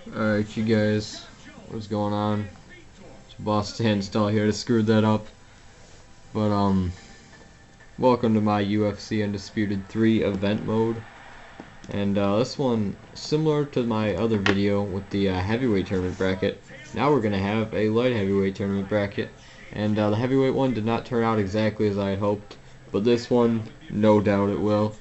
Alright, you guys, what's going on? It's Boss Standstill here to screw that up. But, welcome to my UFC Undisputed 3 event mode. And, this one, similar to my other video with the heavyweight tournament bracket, now we're going to have a light heavyweight tournament bracket. And, the heavyweight one did not turn out exactly as I had hoped, but this one, no doubt it will.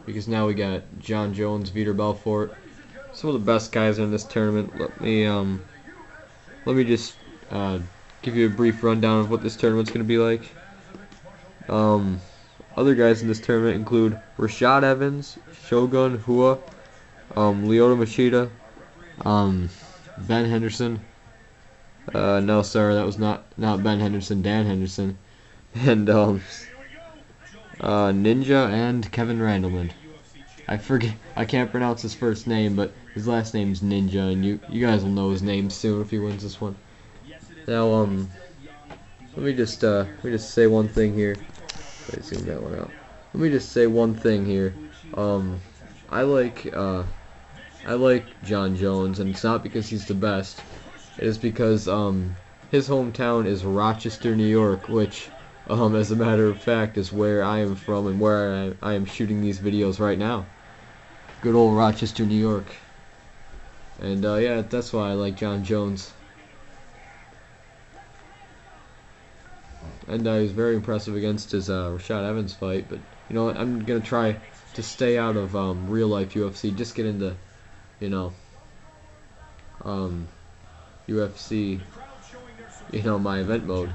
Because now we got Jon Jones, Vitor Belfort, some of the best guys in this tournament. Let me just give you a brief rundown of what this tournament's going to be like. Other guys in this tournament include Rashad Evans, Shogun Rua, Lyoto Machida, Ben Henderson. No, sorry, that was not Ben Henderson, Dan Henderson, and Ninja and Kevin Randleman. I forget, I can't pronounce his first name, but his last name's Ninja, and you guys will know his name soon if he wins this one. Now, let me just say one thing here. Wait, zoom that one out. Let me just say one thing here. I like Jon Jones, and it's not because he's the best. It is because his hometown is Rochester, New York, which as a matter of fact is where I am from and where I am shooting these videos right now. Good old Rochester, New York. And yeah, that's why I like Jon Jones. And he was very impressive against his Rashad Evans fight, but you know what, I'm gonna try to stay out of real life UFC, just get into, you know, UFC, you know, my event mode.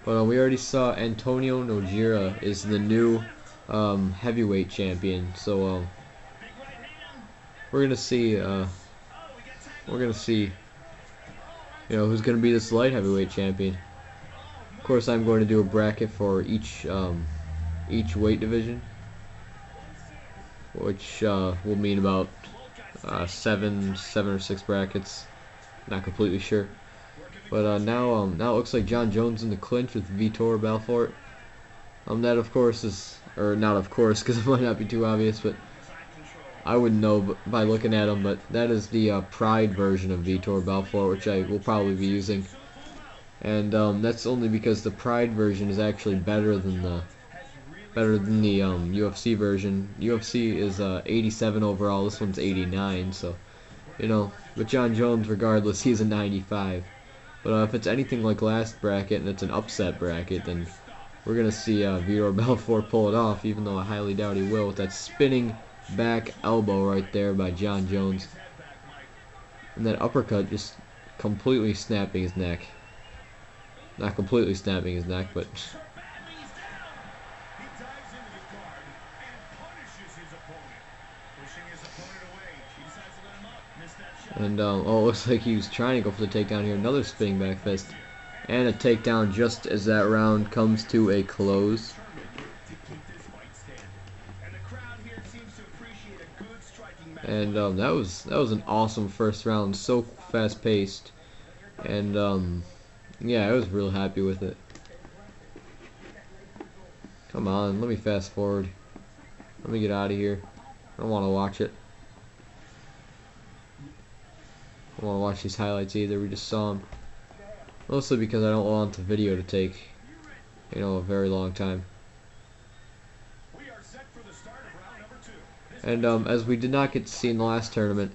But we already saw Antonio Nogueira is the new heavyweight champion, so we're gonna see, you know, who's gonna be this light heavyweight champion. Of course, I'm going to do a bracket for each weight division, which will mean about seven or six brackets. Not completely sure. But now it looks like Jon Jones in the clinch with Vitor Belfort. That of course is, or not of course, because it might not be too obvious, but I wouldn't know by looking at him. But that is the Pride version of Vitor Belfort, which I will probably be using. And that's only because the Pride version is actually better than the UFC version. UFC is 87 overall. This one's 89. So, you know, but Jon Jones, regardless, he's a 95. But if it's anything like last bracket and it's an upset bracket, then we're going to see Vitor Belfort pull it off, even though I highly doubt he will, with that spinning back elbow right there by Jon Jones. And that uppercut just completely snapping his neck. Not completely snapping his neck, but... And oh, it looks like he was trying to go for the takedown here. Another spinning back fist. And a takedown just as that round comes to a close. And that was an awesome first round. So fast paced. And yeah, I was real happy with it. Come on, let me fast forward. Let me get out of here. I don't want to watch it. I don't want to watch these highlights either. We just saw them. Mostly because I don't want the video to take, you know, a very long time. And as we did not get to see in the last tournament,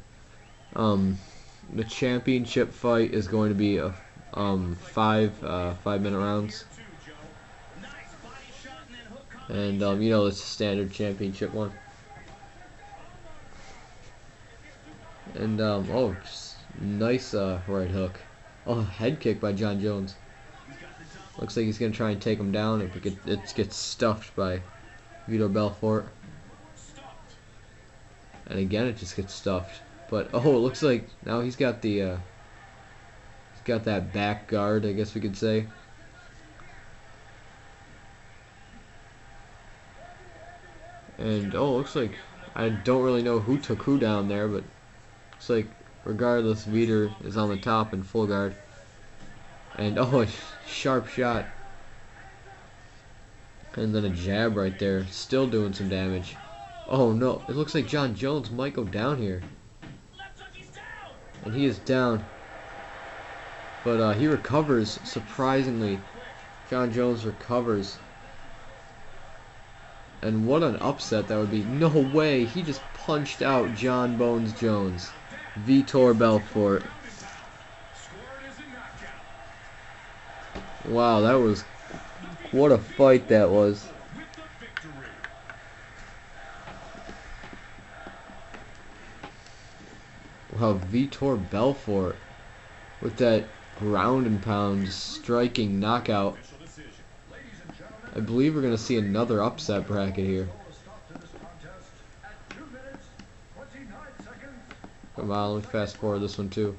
the championship fight is going to be a 5-minute rounds. And you know, it's a standard championship one. And oh, just nice right hook. Oh, head kick by Jon Jones. Looks like he's gonna try and take him down. It gets stuffed by Vitor Belfort. And again, it just gets stuffed. But oh, it looks like now he's got the he's got that back guard, I guess we could say. And oh, it looks like I don't really know who took who down there, but looks like regardless, Vitor is on the top in full guard. And oh, sharp shot. And then a jab right there, still doing some damage. Oh no, it looks like Jon Jones might go down here. And he is down. But he recovers, surprisingly. Jon Jones recovers. And what an upset that would be. No way, he just punched out Jon Bones Jones. Vitor Belfort. Wow, that was... what a fight that was. Wow, Vitor Belfort with that ground and pound striking knockout. I believe we're going to see another upset bracket here. Come on, let me fast forward this one too.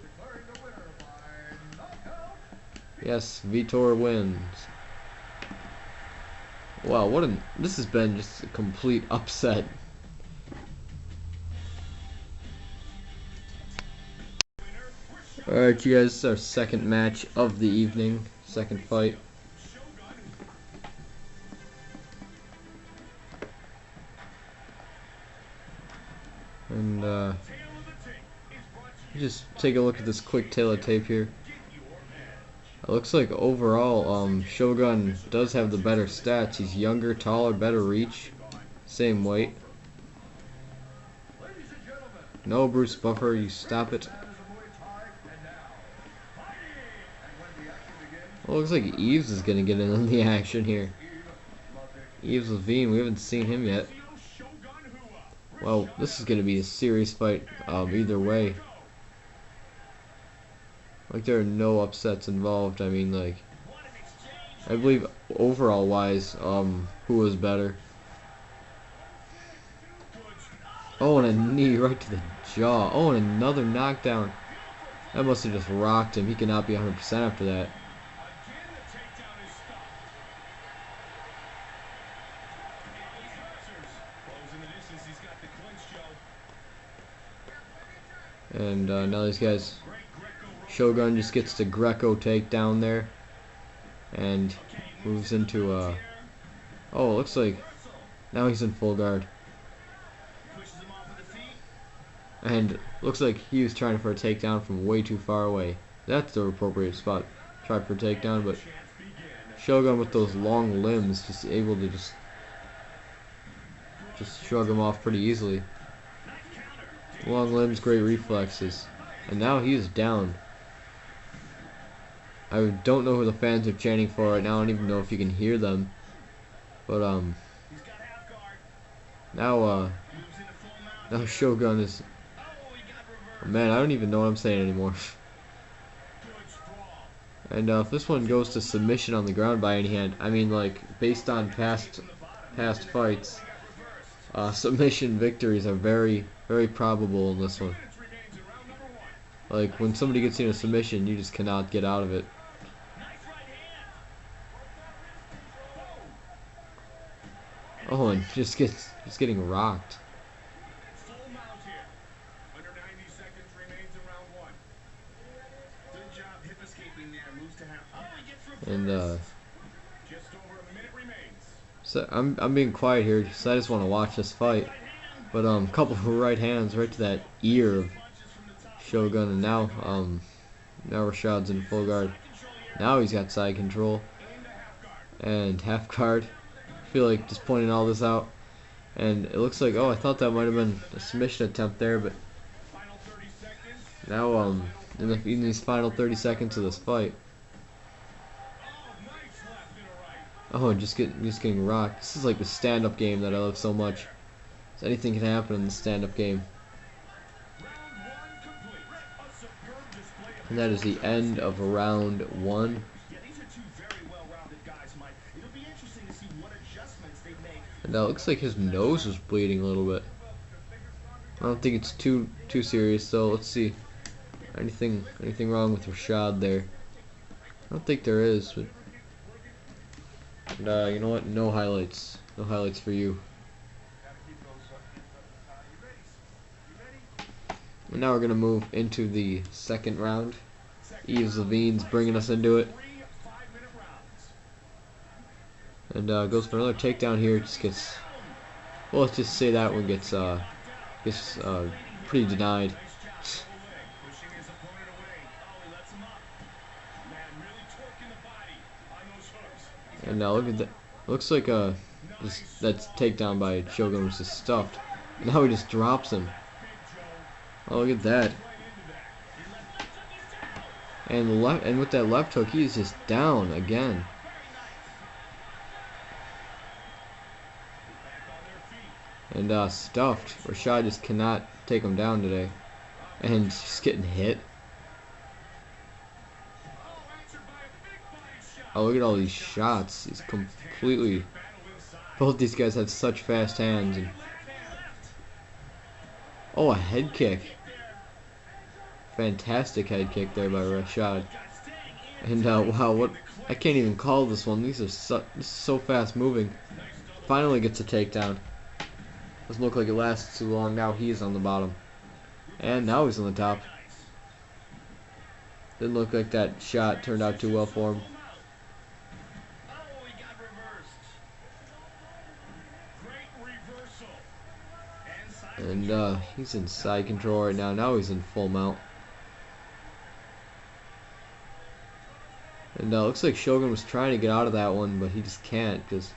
Yes, Vitor wins. Wow, this has been just a complete upset. Alright, you guys, this is our second match of the evening, second fight. And just take a look at this quick tail of tape here. It looks like overall, Shogun does have the better stats. He's younger, taller, better reach, same weight. No, Bruce Buffer, you stop it. Well, looks like Yves is going to get in on the action here. Yves Levine, we haven't seen him yet. Well, this is going to be a serious fight either way. Like, there are no upsets involved. I mean, like, I believe overall wise, who was better. Oh, and a knee right to the jaw. Oh, and another knockdown. That must have just rocked him. He cannot be 100% after that. And now these guys, Shogun just gets the Greco takedown there, and moves into oh, it looks like now he's in full guard, and looks like he was trying for a takedown from way too far away. That's the appropriate spot, try for a takedown, but Shogun with those long limbs just able to just shrug him off pretty easily. Long limbs, great reflexes. And now he is down. I don't know who the fans are chanting for right now. I don't even know if you can hear them. But now Shogun is... oh, man, I don't even know what I'm saying anymore. And if this one goes to submission on the ground by any hand, I mean, like, based on past fights, submission victories are very probable in this one. Like, when somebody gets in a submission, you just cannot get out of it. Oh, and just getting rocked. And so I'm being quiet here because I just want to watch this fight. But a couple of right hands right to that ear of Shogun, and now Rashad's in full guard. Now he's got side control and half guard. I feel like just pointing all this out, and it looks like, oh, I thought that might have been a submission attempt there, but now in these final 30 seconds of this fight, oh, and just getting rocked. This is like the stand-up game that I love so much. So anything can happen in the stand-up game. And that is the end of round one. And now it looks like his nose was bleeding a little bit. I don't think it's too serious, so let's see. Anything wrong with Rashad there? I don't think there is, but and, you know what? No highlights. No highlights for you. And now we're going to move into the second round. Yves Levine's bringing us into it. And goes for another takedown here. Just gets, well, let's just say that one gets pretty denied. And look at that. Looks like that's takedown by Shogun was just stuffed. Now he just drops him. Oh, look at that. And with that left hook, he is just down again. And stuffed. Rashad just cannot take him down today. And just getting hit. Oh, look at all these shots. He's completely... Both these guys have such fast hands. And oh, a head kick. Fantastic head kick there by Rashad. And wow, what... I can't even call this one. These are this is so fast moving. Finally gets a takedown. Doesn't look like it lasts too long. Now he is on the bottom. And now he's on the top. Didn't look like that shot turned out too well for him. And he's in side control right now. Now he's in full mount. And looks like Shogun was trying to get out of that one, but he just can't because,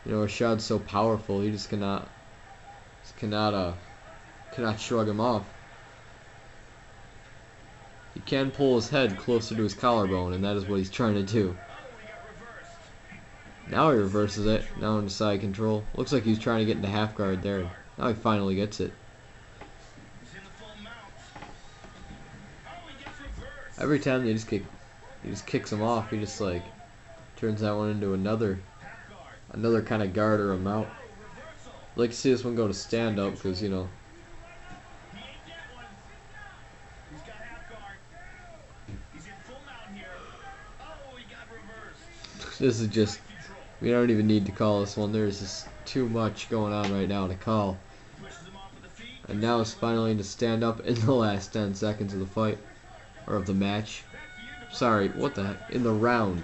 you know, Rashad's so powerful. He just cannot shrug him off. He can pull his head closer to his collarbone, and that is what he's trying to do. Now he reverses it. Now into side control. Looks like he's trying to get into half guard there. Now he finally gets it. Every time he just kicks him off. He just like turns that one into another kind of guard or a mount. I'd like to see this one go to stand up because, you know, this is just, we don't even need to call this one. There's just too much going on right now to call. And now it's finally to stand up in the last 10 seconds of the fight, or of the match. Sorry, what the heck? In the round.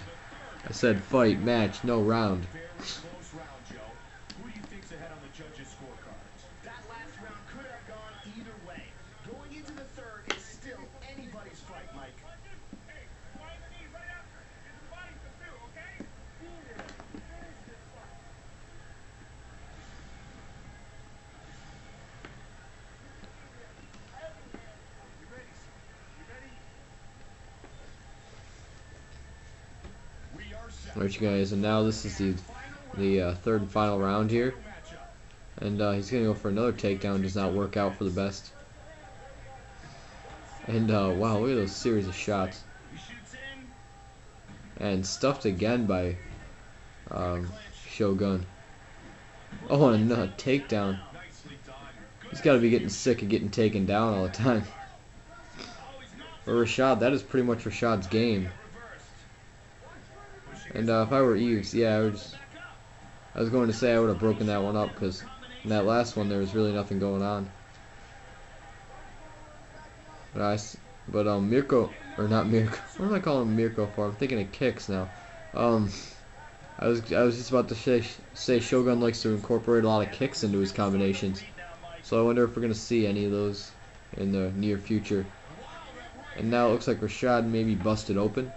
I said fight, match, no round. Alright, you guys, and now this is the third and final round here, and he's gonna go for another takedown. Does not work out for the best. And wow, look at those series of shots. And stuffed again by Shogun. Oh, and another takedown. He's got to be getting sick of getting taken down all the time. For Rashad, that is pretty much Rashad's game. And if I were Eves, yeah, I was going to say I would have broken that one up because in that last one there was really nothing going on. But Mirko, or not Mirko, what am I calling him Mirko for? I'm thinking of kicks now. I was just about to say Shogun likes to incorporate a lot of kicks into his combinations. So I wonder if we're gonna see any of those in the near future. And now it looks like Rashad may be busted open.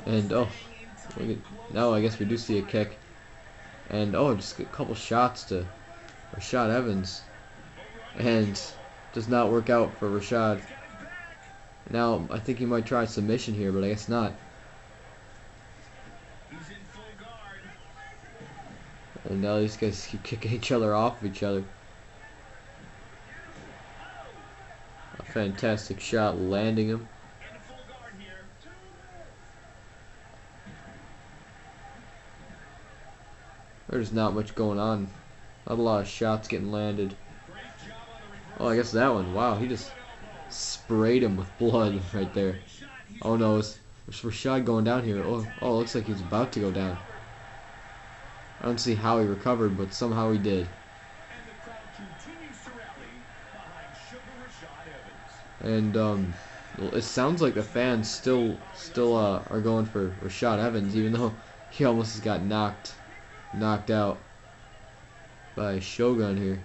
And oh, now I guess we do see a kick. And oh, just a couple shots to Rashad Evans, and does not work out for Rashad. Now I think he might try submission here, but I guess not. And now these guys keep kicking each other off of each other. A fantastic shot landing him. There's not much going on. Not a lot of shots getting landed. Oh, I guess that one. Wow, he just sprayed him with blood right there. Oh no, it's Rashad going down here. Oh, looks like he's about to go down. I don't see how he recovered, but somehow he did. And it sounds like the fans still are going for Rashad Evans, even though he almost got knocked out by Shogun here.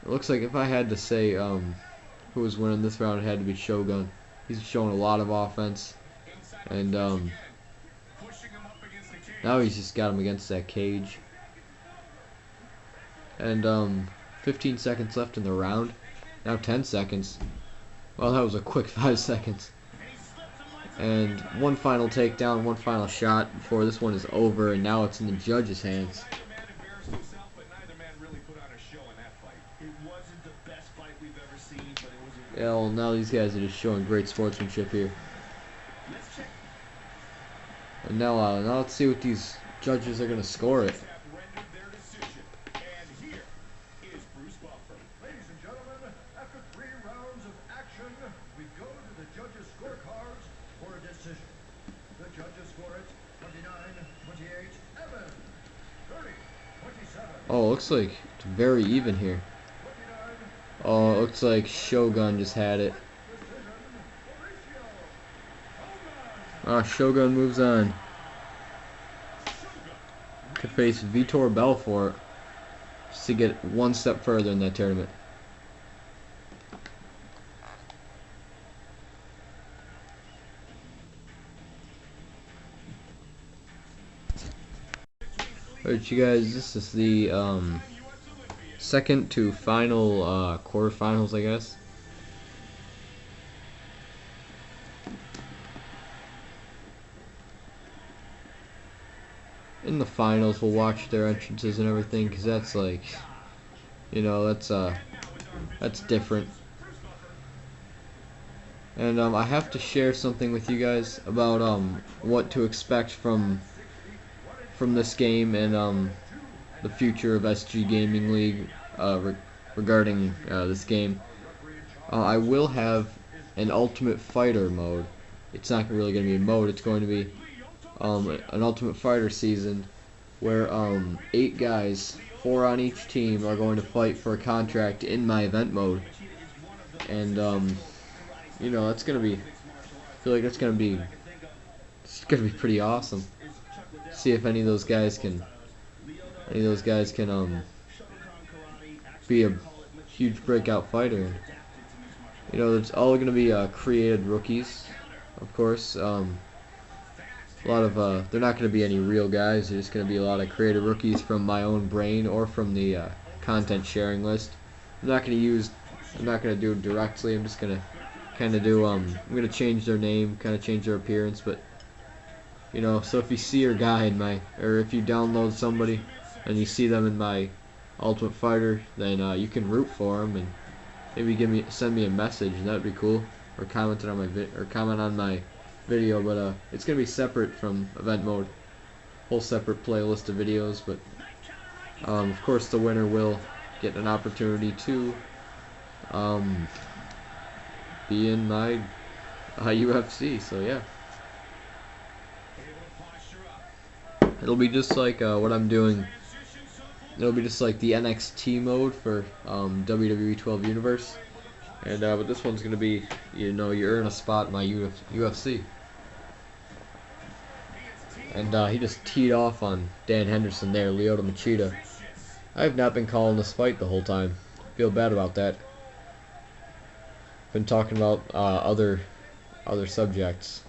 It looks like if I had to say who was winning this round, it had to be Shogun. He's showing a lot of offense, and now he's just got him against that cage. And 15 seconds left in the round. Now 10 seconds. Well, that was a quick 5 seconds. And one final takedown, one final shot before this one is over, and now it's in the judges' hands. Yeah, well, now these guys are just showing great sportsmanship here. And now let's see what these judges are going to score it. Ladies and gentlemen, after 3 rounds of action, we go to the judges' scorecards for a decision. The judges score it 29-28, Evans, 30-27. Oh, looks like it's very even here. Oh, it looks like Shogun just had it. Shogun moves on. Could face Vitor Belfort just to get one step further in that tournament. Alright, you guys, this is the second to final quarterfinals, I guess. In the finals, we'll watch their entrances and everything, because that's like, you know, that's different. And I have to share something with you guys about what to expect from this game and the future of SG Gaming League regarding this game. I will have an Ultimate Fighter mode. It's not really going to be a mode. It's going to be an Ultimate Fighter season where 8 guys, 4 on each team, are going to fight for a contract in my event mode. And you know, that's going to be, I feel like it's going to be pretty awesome. See if any of those guys can be a huge breakout fighter. You know, it's all going to be created rookies, of course. A lot of they're not going to be any real guys. They're just going to be a lot of created rookies from my own brain or from the content sharing list. I'm not going to do it directly. I'm just going to kind of do I'm going to change their name, kind of change their appearance, but you know, so if you see your guy in my, or if you download somebody and you see them in my Ultimate Fighter, then you can root for them and maybe send me a message, and that'd be cool, or comment on my video. But it's gonna be separate from event mode, whole separate playlist of videos. But of course, the winner will get an opportunity to be in my UFC. So yeah. It'll be just like what I'm doing. It'll be just like the NXT mode for WWE 12 Universe, and but this one's gonna be, you know, you earn a spot in my UFC. And he just teed off on Dan Henderson there, Lyoto Machida. I have not been calling this fight the whole time. Feel bad about that. Been talking about other subjects.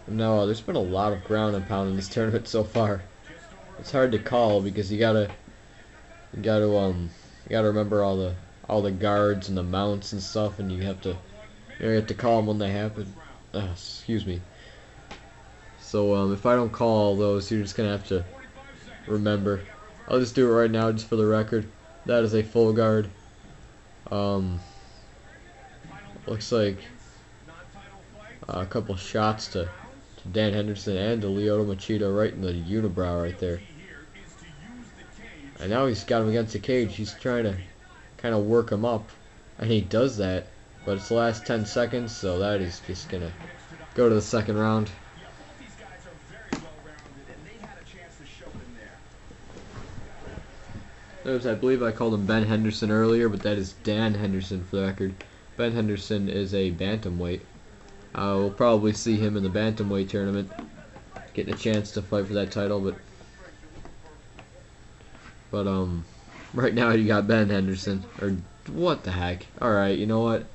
No, there's been a lot of ground and pound in this tournament so far. It's hard to call because you gotta remember all the guards and the mounts and stuff, and you have to call them when they happen. Excuse me. So if I don't call all those, you're just gonna have to remember. I'll just do it right now, just for the record. That is a full guard. Looks like a couple shots to Dan Henderson and to Lyoto Machida right in the unibrow right there. And now he's got him against the cage. He's trying to kind of work him up, and he does that. But it's the last 10 seconds, so that is just gonna go to the second round. I believe I called him Ben Henderson earlier, but that is Dan Henderson for the record. Ben Henderson is a bantamweight. We'll probably see him in the bantamweight tournament, getting a chance to fight for that title. But right now you got Ben Henderson. Or what the heck? All right, you know what?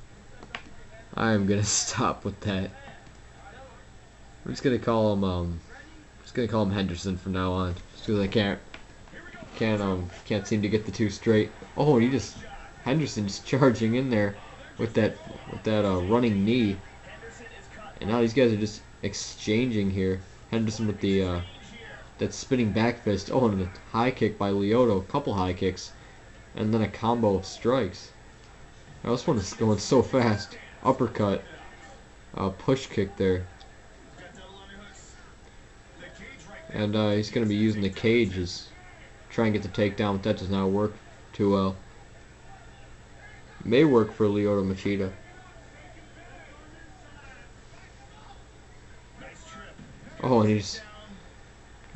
I am gonna stop with that. I'm just gonna call him Henderson from now on, just because I can't seem to get the two straight. Oh, and Henderson's charging in there with that running knee, and now these guys are just exchanging here. Henderson with the that spinning back fist. Oh, and a high kick by Lyoto, a couple high kicks, and then a combo of strikes. Now this one is going so fast. Uppercut, push kick there. And he's going to be using the cage as try and get the takedown, but that does not work too well. May work for Lyoto Machida. Oh, and he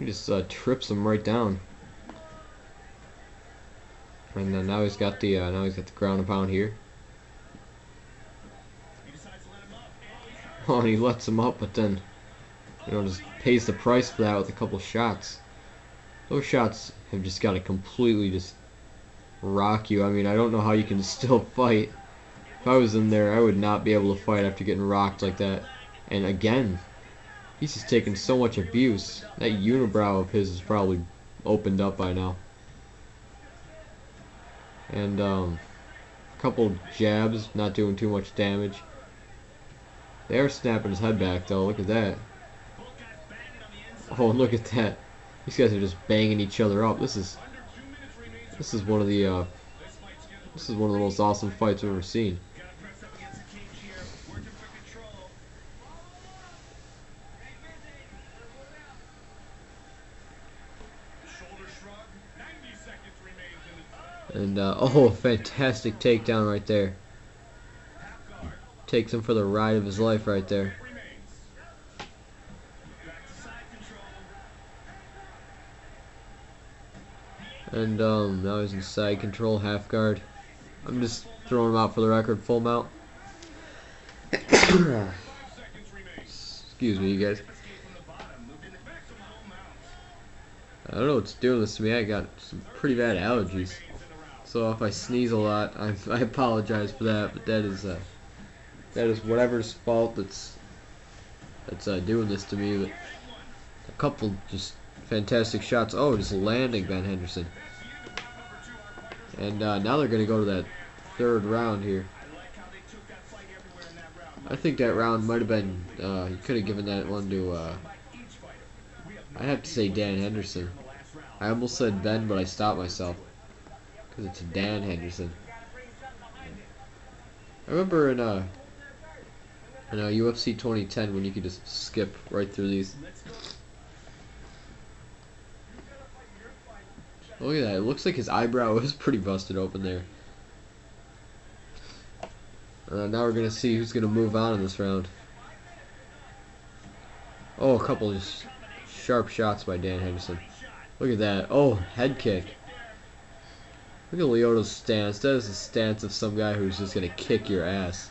just trips him right down. And then now he's got the ground and pound here. Oh, and he lets him up, but then just pays the price for that with a couple shots. Those shots have just got to completely just rock you. I mean, I don't know how you can still fight. If I was in there, I would not be able to fight after getting rocked like that. And again, he's just taking so much abuse. That unibrow of his is probably opened up by now. And a couple jabs, not doing too much damage. They are snapping his head back though. Look at that. Oh, look at that. These guys are just banging each other up. This is one of the most awesome fights I've ever seen. And oh, fantastic takedown right there. Takes him for the ride of his life right there. And now he's in side control, half guard. I'm just throwing him out for the record, full mount. Excuse me, you guys. I don't know what's doing this to me. I got some pretty bad allergies. So if I sneeze a lot, I apologize for that. But that is whatever's fault that's doing this to me. But a couple just fantastic shots. Oh, just landing Ben Henderson. And now they're going to go to that third round here. I think that round might have been, you could have given that one to, I'd have to say Dan Henderson. I almost said Ben, but I stopped myself. Because it's Dan Henderson. I remember in UFC 2010 when you could just skip right through these. Look at that. It looks like his eyebrow is pretty busted open there. Now we're going to see who's going to move on in this round. Oh, a couple just sharp shots by Dan Henderson. Look at that. Oh, head kick. Look at Lyoto's stance. That is the stance of some guy who's just going to kick your ass.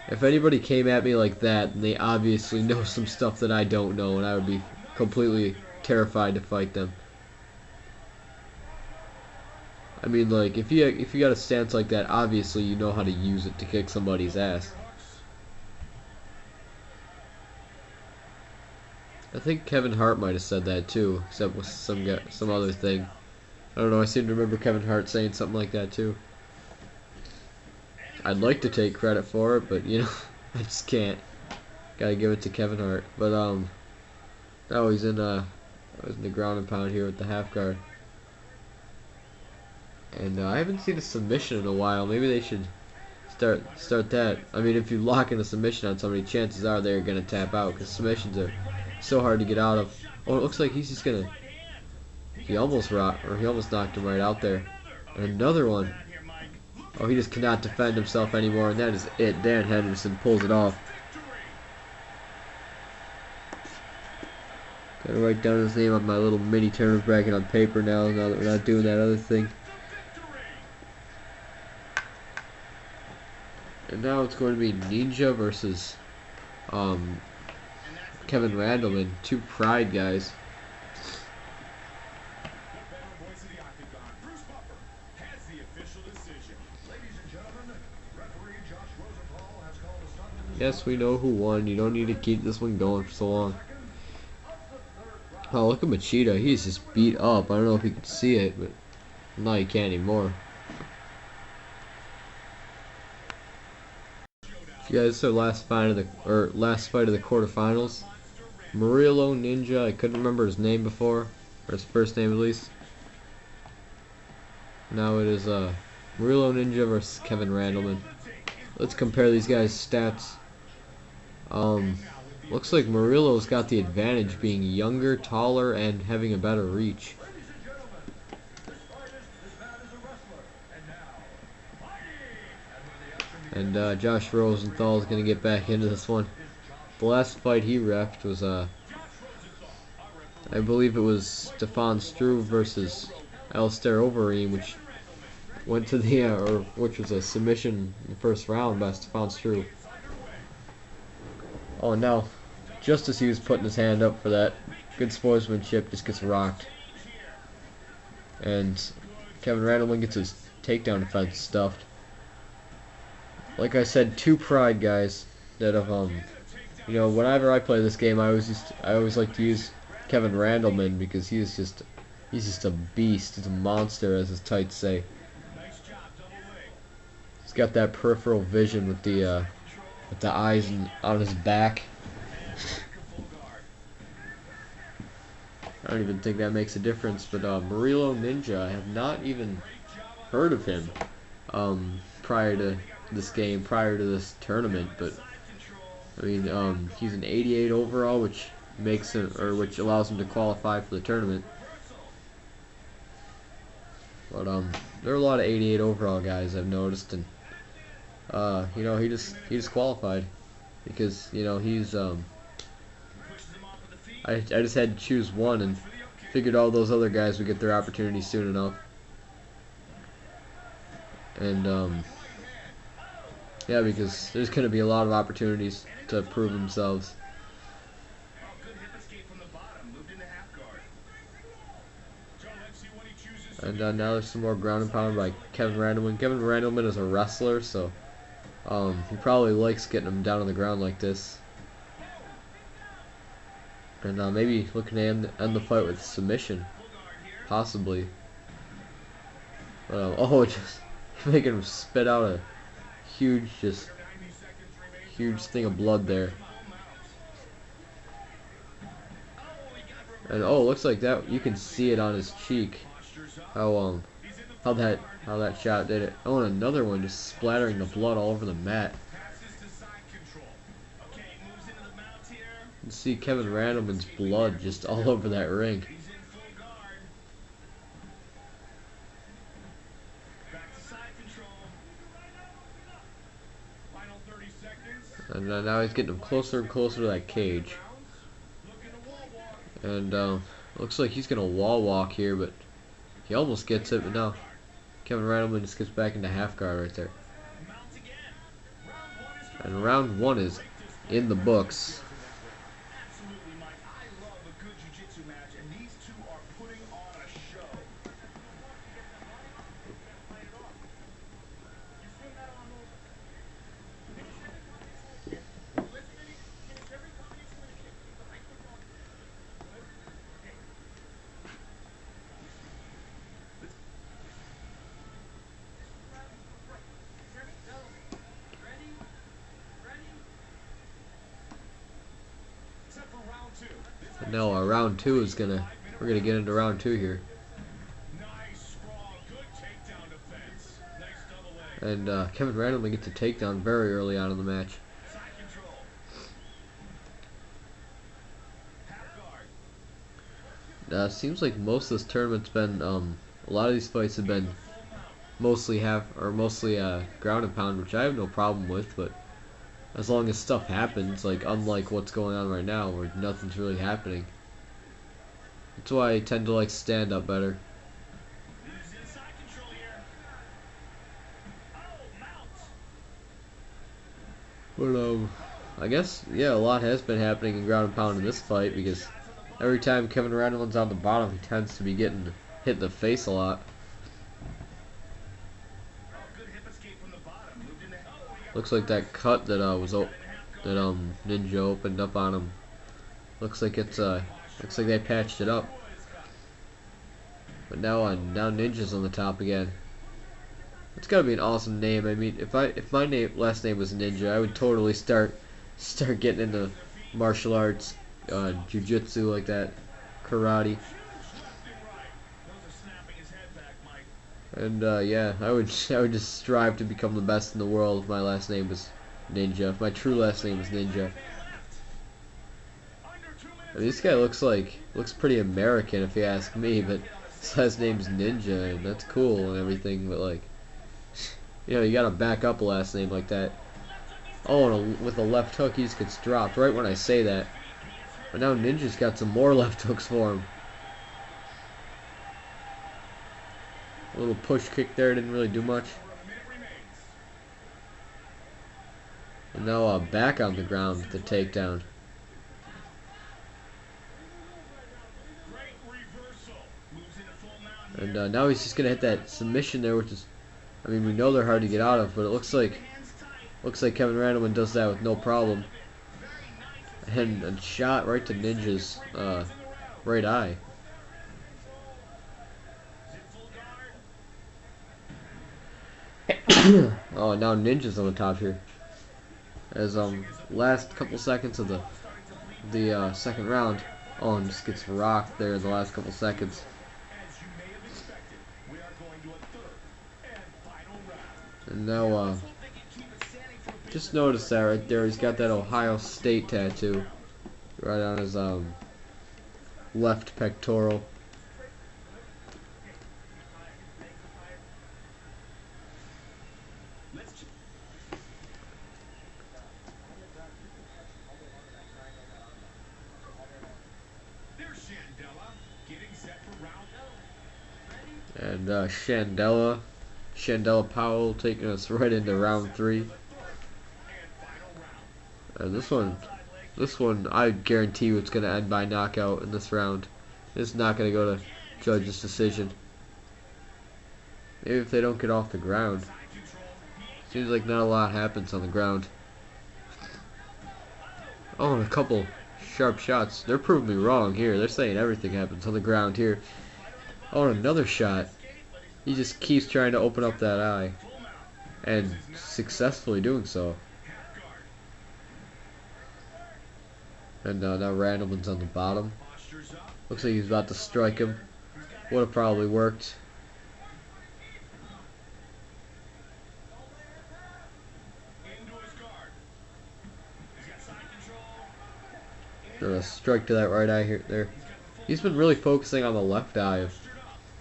If anybody came at me like that, then they obviously know some stuff that I don't know, and I would be completely terrified to fight them. I mean, like, if you got a stance like that, obviously you know how to use it to kick somebody's ass. I think Kevin Hart might have said that too, except with some other thing. I don't know. I seem to remember Kevin Hart saying something like that too. I'd like to take credit for it, but I just can't. Gotta give it to Kevin Hart. But oh, he's in the ground and pound here with the half guard. And I haven't seen a submission in a while. Maybe they should start that. I mean, if you lock in a submission on somebody, chances are they're gonna tap out because submissions are so hard to get out of. Oh, it looks like he's just gonna. He almost knocked him right out there. And another one. Oh, he just cannot defend himself anymore, and that is it. Dan Henderson pulls it off. Gotta write down his name on my little mini tournament bracket on paper now that we're not doing that other thing. And now it's going to be Ninja versus Kevin Randleman, two Pride guys. Yes, we know who won. You don't need to keep this one going for so long. Oh, look at Machida. He's just beat up. I don't know if you can see it, but now you can't anymore. Yeah, this is our last fight of the quarterfinals. Murillo Ninja. I couldn't remember his name before, or his first name at least. Now it is Murillo Ninja versus Kevin Randleman. Let's compare these guys' stats. Looks like Murillo's got the advantage, being younger, taller, and having a better reach. And Josh Rosenthal is going to get back into this one. The last fight he refed was, I believe it was Stefan Struve versus Alistair Overeem, which went to the, which was a submission in the first round by Stefan Struve. Oh no, just as he was putting his hand up for that, good sportsmanship, just gets rocked. And Kevin Randleman gets his takedown defense stuffed. Like I said, two Pride guys that have, you know, whenever I play this game, I always like to use Kevin Randleman because he's just a beast. He's a monster, as his tights say. He's got that peripheral vision with the eyes on his back. I don't even think that makes a difference, but Murillo Ninja, I have not even heard of him prior to this game, prior to this tournament, but I mean, he's an 88 overall, which makes him, or which allows him to qualify for the tournament. But there are a lot of 88 overall guys I've noticed, and you know, he just qualified because, you know, he's I just had to choose one and figured all those other guys would get their opportunity soon enough. And yeah, because there's going to be a lot of opportunities to prove themselves. And now there's some more ground and pound by Kevin Randleman. Kevin Randleman is a wrestler, so he probably likes getting him down on the ground like this. And maybe looking to end the fight with submission, possibly. But oh, just making him spit out a huge thing of blood there. And oh, looks like that you can see it on his cheek. How that shot did it. Oh, and another one just splattering the blood all over the mat. You can see Kevin Randleman's blood just all over that ring. And now he's getting him closer and closer to that cage. And looks like he's gonna wall walk here, but he almost gets it. But no, Kevin Randleman just gets back into half guard right there. And round one is in the books. And now round two is we're gonna get into round two here. And Kevin Randleman gets a takedown very early on in the match. Seems like most of this tournament's been a lot of these fights have been mostly ground and pound, which I have no problem with, but as long as stuff happens, like unlike what's going on right now where nothing's really happening. That's why I tend to like stand up better. But I guess yeah, a lot has been happening in ground and pound in this fight because every time Kevin Randleman's on the bottom, he tends to be getting hit in the face a lot. Looks like that cut that Ninja opened up on him. Looks like they patched it up. But now Ninja's on the top again. It's gotta be an awesome name. I mean, if my last name was Ninja, I would totally start getting into martial arts, jiu-jitsu like that, karate. And yeah, I would just strive to become the best in the world if my last name was Ninja. If my true last name was Ninja. I mean, this guy looks pretty American if you ask me, but his last name's Ninja, and that's cool and everything, but like, you know, you gotta back up a last name like that. Oh, and with a left hook, he just gets dropped right when I say that. But now Ninja's got some more left hooks for him. A little push kick there, didn't really do much. And now back on the ground with the takedown. And now he's just gonna hit that submission there, which is, I mean, we know they're hard to get out of, but it looks like Kevin Randleman does that with no problem. And a shot right to Ninja's right eye. Oh, now Ninja's on the top here. As last couple seconds of the second round. Oh, and just gets rocked there in the last couple seconds. And now just notice that right there, he's got that Ohio State tattoo right on his left pectoral. And Shandella Powell taking us right into round 3. And this one, I guarantee you it's going to end by knockout in this round. It's not going to go to judge's decision. Maybe if they don't get off the ground. Seems like not a lot happens on the ground. Oh, and a couple sharp shots. They're proving me wrong here. They're saying everything happens on the ground here. Oh, and another shot. He just keeps trying to open up that eye. And successfully doing so. And now Randleman's on the bottom. Looks like he's about to strike him. Would have probably worked. A strike to that right eye here. There. He's been really focusing on the left eye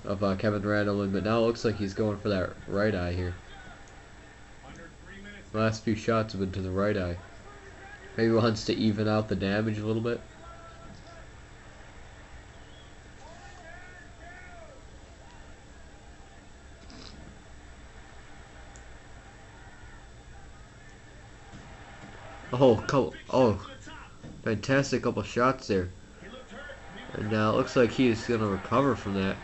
of Kevin Randleman, but now it looks like he's going for that right eye here. The last few shots have been to the right eye. Maybe he wants to even out the damage a little bit. Fantastic couple shots there. And now it looks like he's going to recover from that.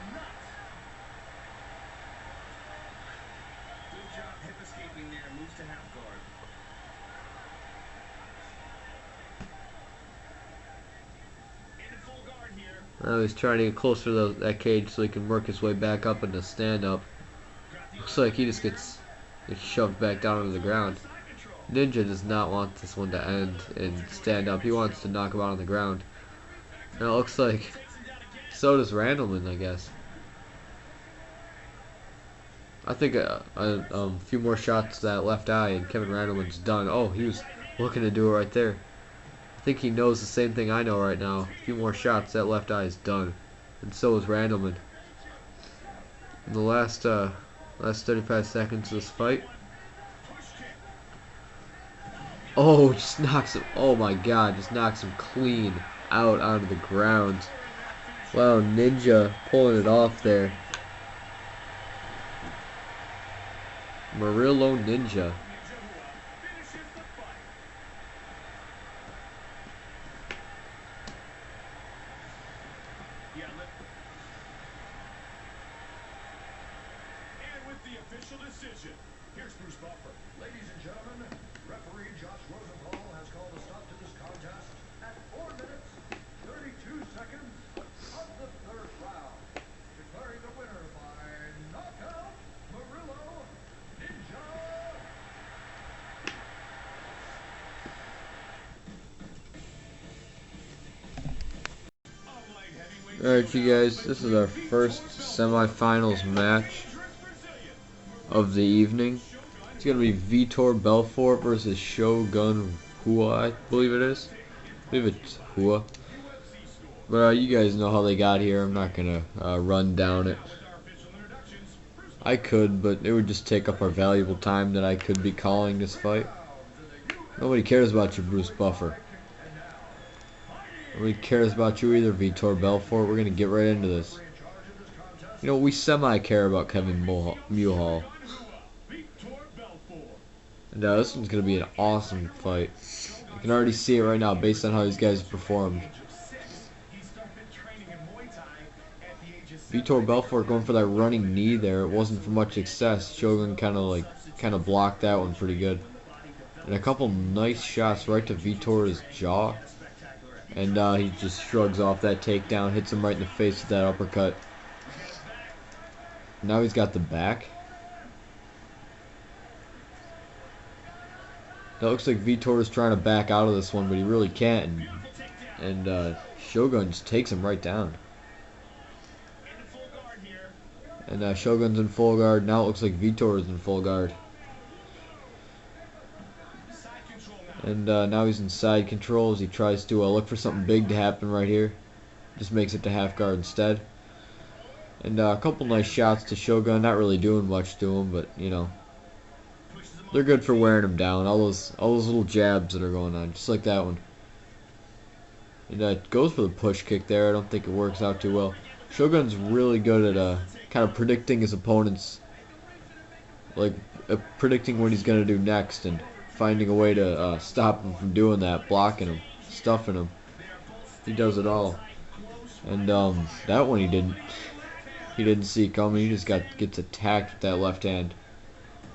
Now he's trying to get closer to that cage so he can work his way back up into stand-up. Looks like he just gets shoved back down to the ground. Ninja does not want this one to end in stand-up. He wants to knock him out on the ground. Now it looks like so does Randleman, I guess. I think a few more shots to that left eye and Kevin Randleman's done. Oh, he was looking to do it right there. I think he knows the same thing I know right now. A few more shots, that left eye is done. And so is Randleman. In the last 35 seconds of this fight. Oh, just knocks him. Oh my God, just knocks him clean out onto the ground. Wow, Ninja pulling it off there. Murillo Ninja. And with the official decision, here's Bruce Belfort. Ladies and gentlemen, referee Josh Rosenthal has called a stop to this contest at 4 minutes, 32 seconds of the third round, declaring the winner by knockout, Murillo Ninja. Alright, you guys, this is our first semifinals match of the evening. It's going to be Vitor Belfort versus Shogun Rua, I believe it is. I believe it's Rua. But you guys know how they got here. I'm not going to run down it. I could, but it would just take up our valuable time that I could be calling this fight. Nobody cares about you, Bruce Buffer. Nobody cares about you either, Vitor Belfort. We're going to get right into this. You know, we semi-care about Kevin Mulhall. And this one's going to be an awesome fight. You can already see it right now based on how these guys performed. Vitor Belfort going for that running knee there. It wasn't for much success. Shogun kind of blocked that one pretty good. And a couple nice shots right to Vitor's jaw. And he just shrugs off that takedown, hits him right in the face with that uppercut. Now he's got the back. That looks like Vitor is trying to back out of this one, but he really can't. And Shogun just takes him right down. And Shogun's in full guard. Now it looks like Vitor is in full guard. And now he's in side control as he tries to look for something big to happen right here. Just makes it to half guard instead. And a couple nice shots to Shogun. Not really doing much to him, but you know, they're good for wearing him down. All those little jabs that are going on, just like that one. And goes for the push kick there. I don't think it works out too well. Shogun's really good at kind of predicting his opponents, like predicting what he's gonna do next and finding a way to stop him from doing that, blocking him, stuffing him. He does it all. And that one he didn't see coming. He just gets attacked with that left hand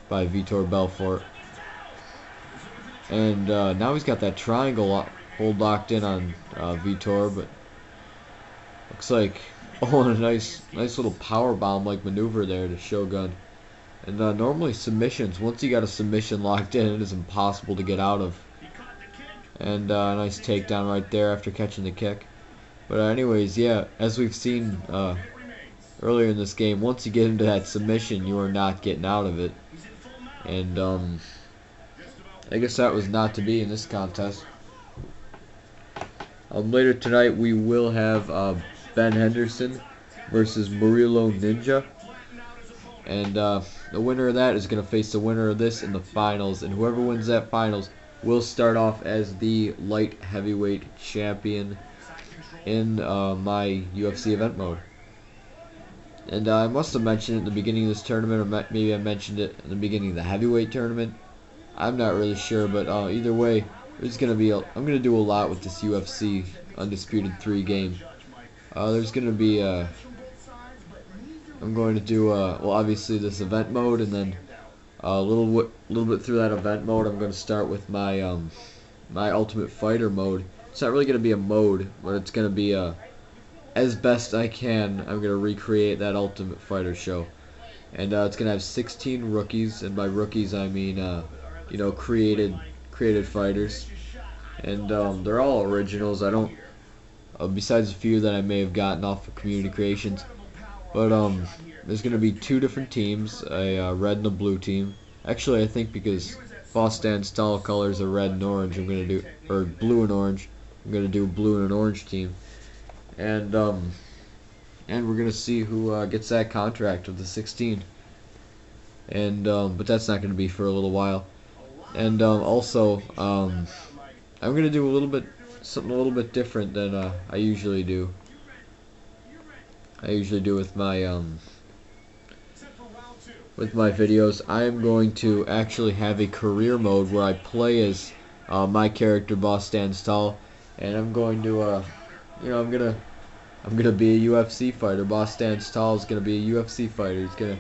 by Vitor Belfort. And now he's got that triangle hold locked in on Vitor, but looks like a nice little power bomb like maneuver there to Shogun. And normally submissions, once you got a submission locked in, it is impossible to get out of. And a nice takedown right there after catching the kick. But anyways, yeah, as we've seen earlier in this game, once you get into that submission, you are not getting out of it. And I guess that was not to be in this contest. Later tonight, we will have Ben Henderson versus Murillo Ninja. And the winner of that is going to face the winner of this in the finals. And whoever wins that finals will start off as the Light Heavyweight Champion in my UFC event mode. And I must have mentioned it in the beginning of this tournament, or maybe I mentioned it in the beginning of the heavyweight tournament. I'm not really sure, but either way, there's going to be I'm going to do a lot with this UFC Undisputed 3 game. There's going to be I'm going to do well, obviously this event mode, and then a little bit through that event mode, I'm going to start with my my Ultimate Fighter mode. It's not really going to be a mode, but it's going to be as best I can. I'm going to recreate that Ultimate Fighter show, and it's going to have 16 rookies, and by rookies I mean you know, created fighters, and they're all originals. I don't besides a few that I may have gotten off of community creations. But there's going to be 2 different teams, a red and a blue team. Actually, I think because Boston style colors are red and orange, I'm going to do, or blue and orange, I'm going to do a blue and an orange team. And we're going to see who gets that contract of the 16. And but that's not going to be for a little while. And also, I'm going to do something a little bit different than I usually do. I usually do with my videos. I am going to actually have a career mode where I play as my character, Boss Stands Tall, and I'm going to you know, I'm gonna be a UFC fighter. Boss Stands Tall is gonna be a UFC fighter.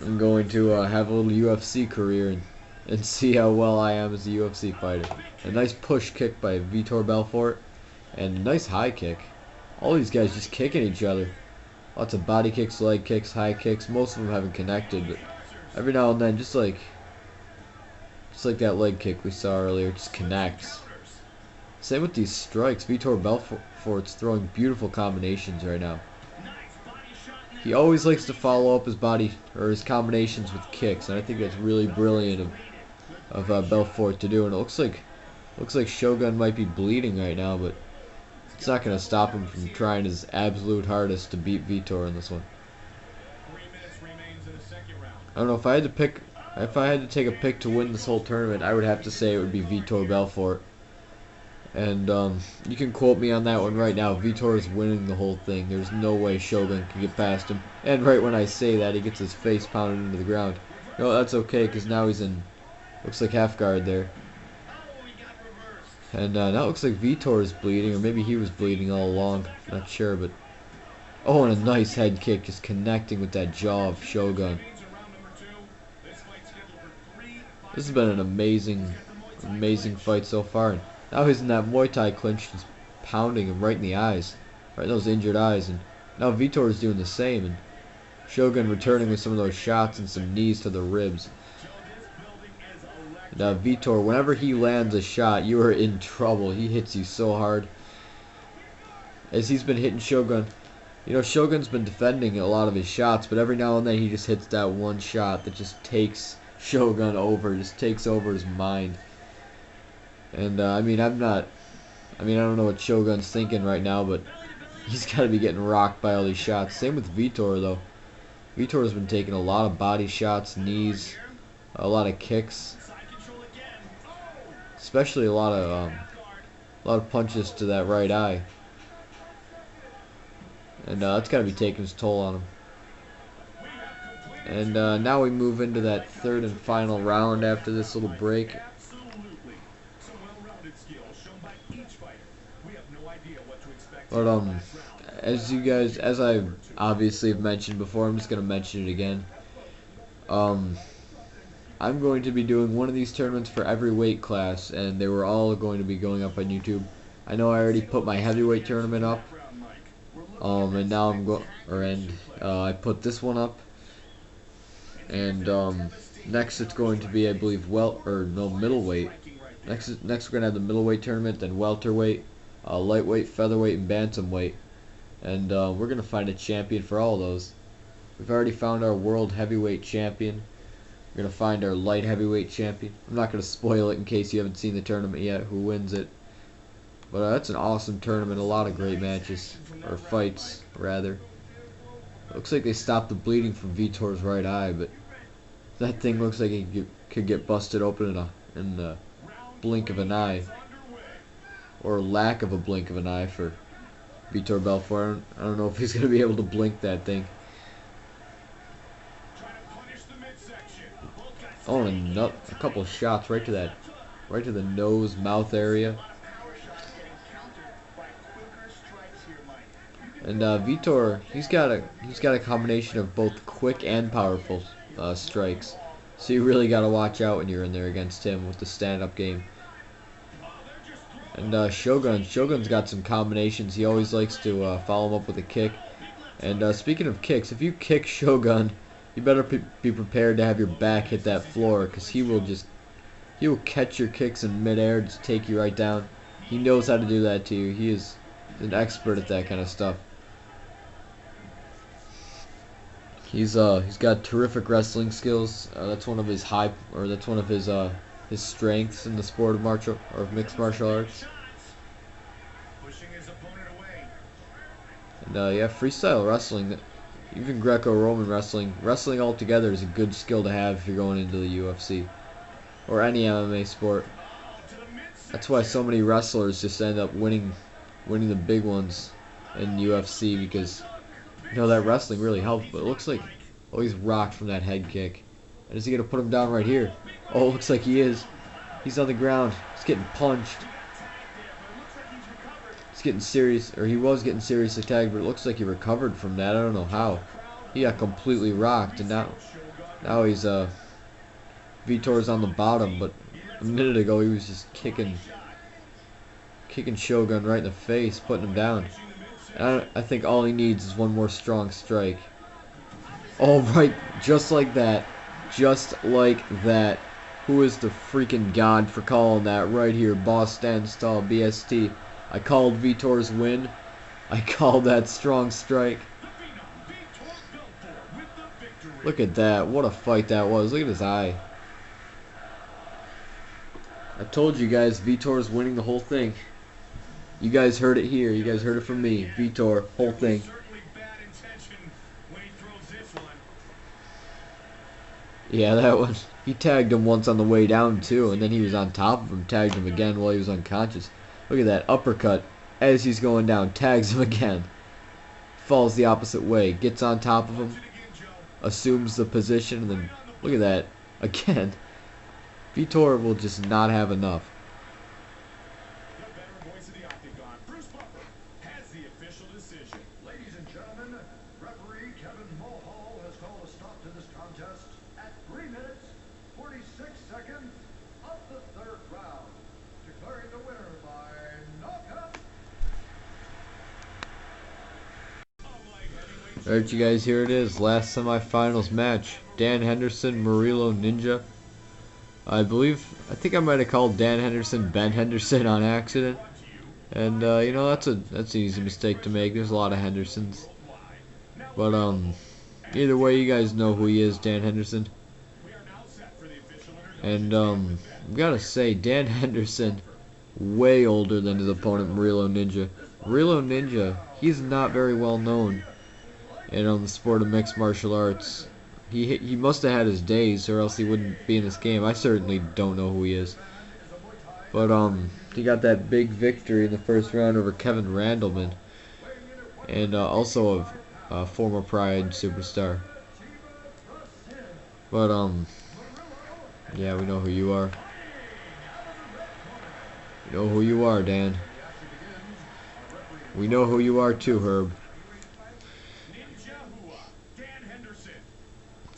I'm going to have a little UFC career and see how well I am as a UFC fighter. A nice push kick by Vitor Belfort, and a nice high kick. All these guys just kicking each other. Lots of body kicks, leg kicks, high kicks. Most of them haven't connected, but every now and then, just like that leg kick we saw earlier, just connects. Same with these strikes. Vitor Belfort's throwing beautiful combinations right now. He always likes to follow up his his combinations with kicks, and I think that's really brilliant of Belfort to do. And it looks like Shogun might be bleeding right now, but it's not going to stop him from trying his absolute hardest to beat Vitor in this one. I don't know, if I had to take a pick to win this whole tournament, I would have to say it would be Vitor Belfort. And you can quote me on that one right now. Vitor is winning the whole thing. There's no way Shogun can get past him. And right when I say that, he gets his face pounded into the ground. No, that's okay, because now he's in, looks like half guard there. And now it looks like Vitor is bleeding, or maybe he was bleeding all along. Not sure, but oh, and a nice head kick, just connecting with that jaw of Shogun. This has been an amazing fight so far. And now he's in that Muay Thai clinch, just pounding him right in the eyes, right in those injured eyes. And now Vitor is doing the same, and Shogun returning with some of those shots and some knees to the ribs. Now Vitor, whenever he lands a shot, you are in trouble. He hits you so hard. As he's been hitting Shogun, you know, Shogun's been defending a lot of his shots, but every now and then he just hits that one shot that just takes Shogun over, just takes over his mind. And I don't know what Shogun's thinking right now, but he's got to be getting rocked by all these shots. Same with Vitor, though. Vitor's been taking a lot of body shots, knees, a lot of kicks, especially a lot of punches to that right eye. And that's got to be taking its toll on him. And now we move into that third and final round after this little break. But as I obviously have mentioned before, I'm just gonna mention it again. I'm going to be doing one of these tournaments for every weight class, and they were all going to be going up on YouTube. I know I already put my heavyweight tournament up, and now I put this one up, and next it's going to be, I believe, middleweight. Next we're gonna have the middleweight tournament, then welterweight, lightweight, featherweight, and bantamweight, and we're gonna find a champion for all those. We've already found our world heavyweight champion. We're gonna find our light heavyweight champion. I'm not gonna spoil it in case you haven't seen the tournament yet, who wins it. But that's an awesome tournament, a lot of great matches, or fights, rather. Looks like they stopped the bleeding from Vitor's right eye, but that thing looks like it could get busted open in the blink of an eye, or lack of a blink of an eye for Vitor Belfort. I don't know if he's gonna be able to blink that thing. Oh, and a couple of shots right to the nose, mouth area. And Vitor, he's got a combination of both quick and powerful strikes. So you really got to watch out when you're in there against him with the stand-up game. And Shogun's got some combinations. He always likes to follow him up with a kick. And speaking of kicks, if you kick Shogun, you better be prepared to have your back hit that floor, because he will catch your kicks in midair, just take you right down. He knows how to do that to you. He is an expert at that kind of stuff. He's got terrific wrestling skills. That's one of his his strengths in the sport of mixed martial arts. And yeah, freestyle wrestling, even Greco-Roman wrestling altogether is a good skill to have if you're going into the UFC or any MMA sport. That's why so many wrestlers just end up winning the big ones in UFC because that wrestling really helped. But it looks like he's rocked from that head kick. And is he gonna put him down right here? Oh, it looks like he is. He's on the ground. He's getting punched. He's getting serious, or he was getting seriously tagged, but it looks like he recovered from that. I don't know how. He got completely rocked, and now he's Vitor's on the bottom. But a minute ago he was just kicking Shogun right in the face, putting him down. And I think all he needs is one more strong strike. All right, just like that. Just like that. Who is the freaking god for calling that right here? Boss stands tall, BST. I called Vitor's win. I called that strong strike. Look at that. What a fight that was. Look at his eye. I told you guys, Vitor's winning the whole thing. You guys heard it here. You guys heard it from me. Vitor, whole thing. Yeah, that one. He tagged him once on the way down too, and then he was on top of him, tagged him again while he was unconscious. Look at that uppercut as he's going down, tags him again. Falls the opposite way, gets on top of him, assumes the position, and then look at that again. Vitor will just not have enough. Ladies and gentlemen, referee Kevin Mulhall has called a stop to this contest at 3 minutes, 46 seconds of the third round, declaring the winner by knockout. Alright, you guys, here it is. Last semifinals match. Dan Henderson, Murilo Ninja. I think I might have called Dan Henderson Ben Henderson on accident. And that's an easy mistake to make. There's a lot of Hendersons. But either way, you guys know who he is, Dan Henderson. And gotta say, Dan Henderson way older than his opponent Murilo Ninja. Murilo Ninja, he's not very well known in the sport of mixed martial arts. He must have had his days, or else he wouldn't be in this game. I certainly don't know who he is. But he got that big victory in the first round over Kevin Randleman, and also a former Pride superstar. But yeah, we know who you are. We know who you are, Dan. We know who you are too, Herb.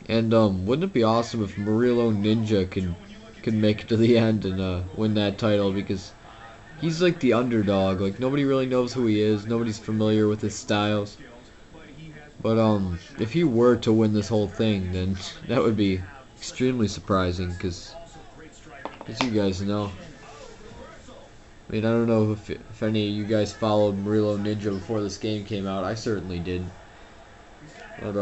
And wouldn't it be awesome if Murilo Ninja could make it to the end and win that title, because he's like the underdog. Like, nobody really knows who he is. Nobody's familiar with his styles. But if he were to win this whole thing, then that would be extremely surprising, because as you guys know, I mean, I don't know if any of you guys followed Murilo Ninja before this game came out. I certainly did. But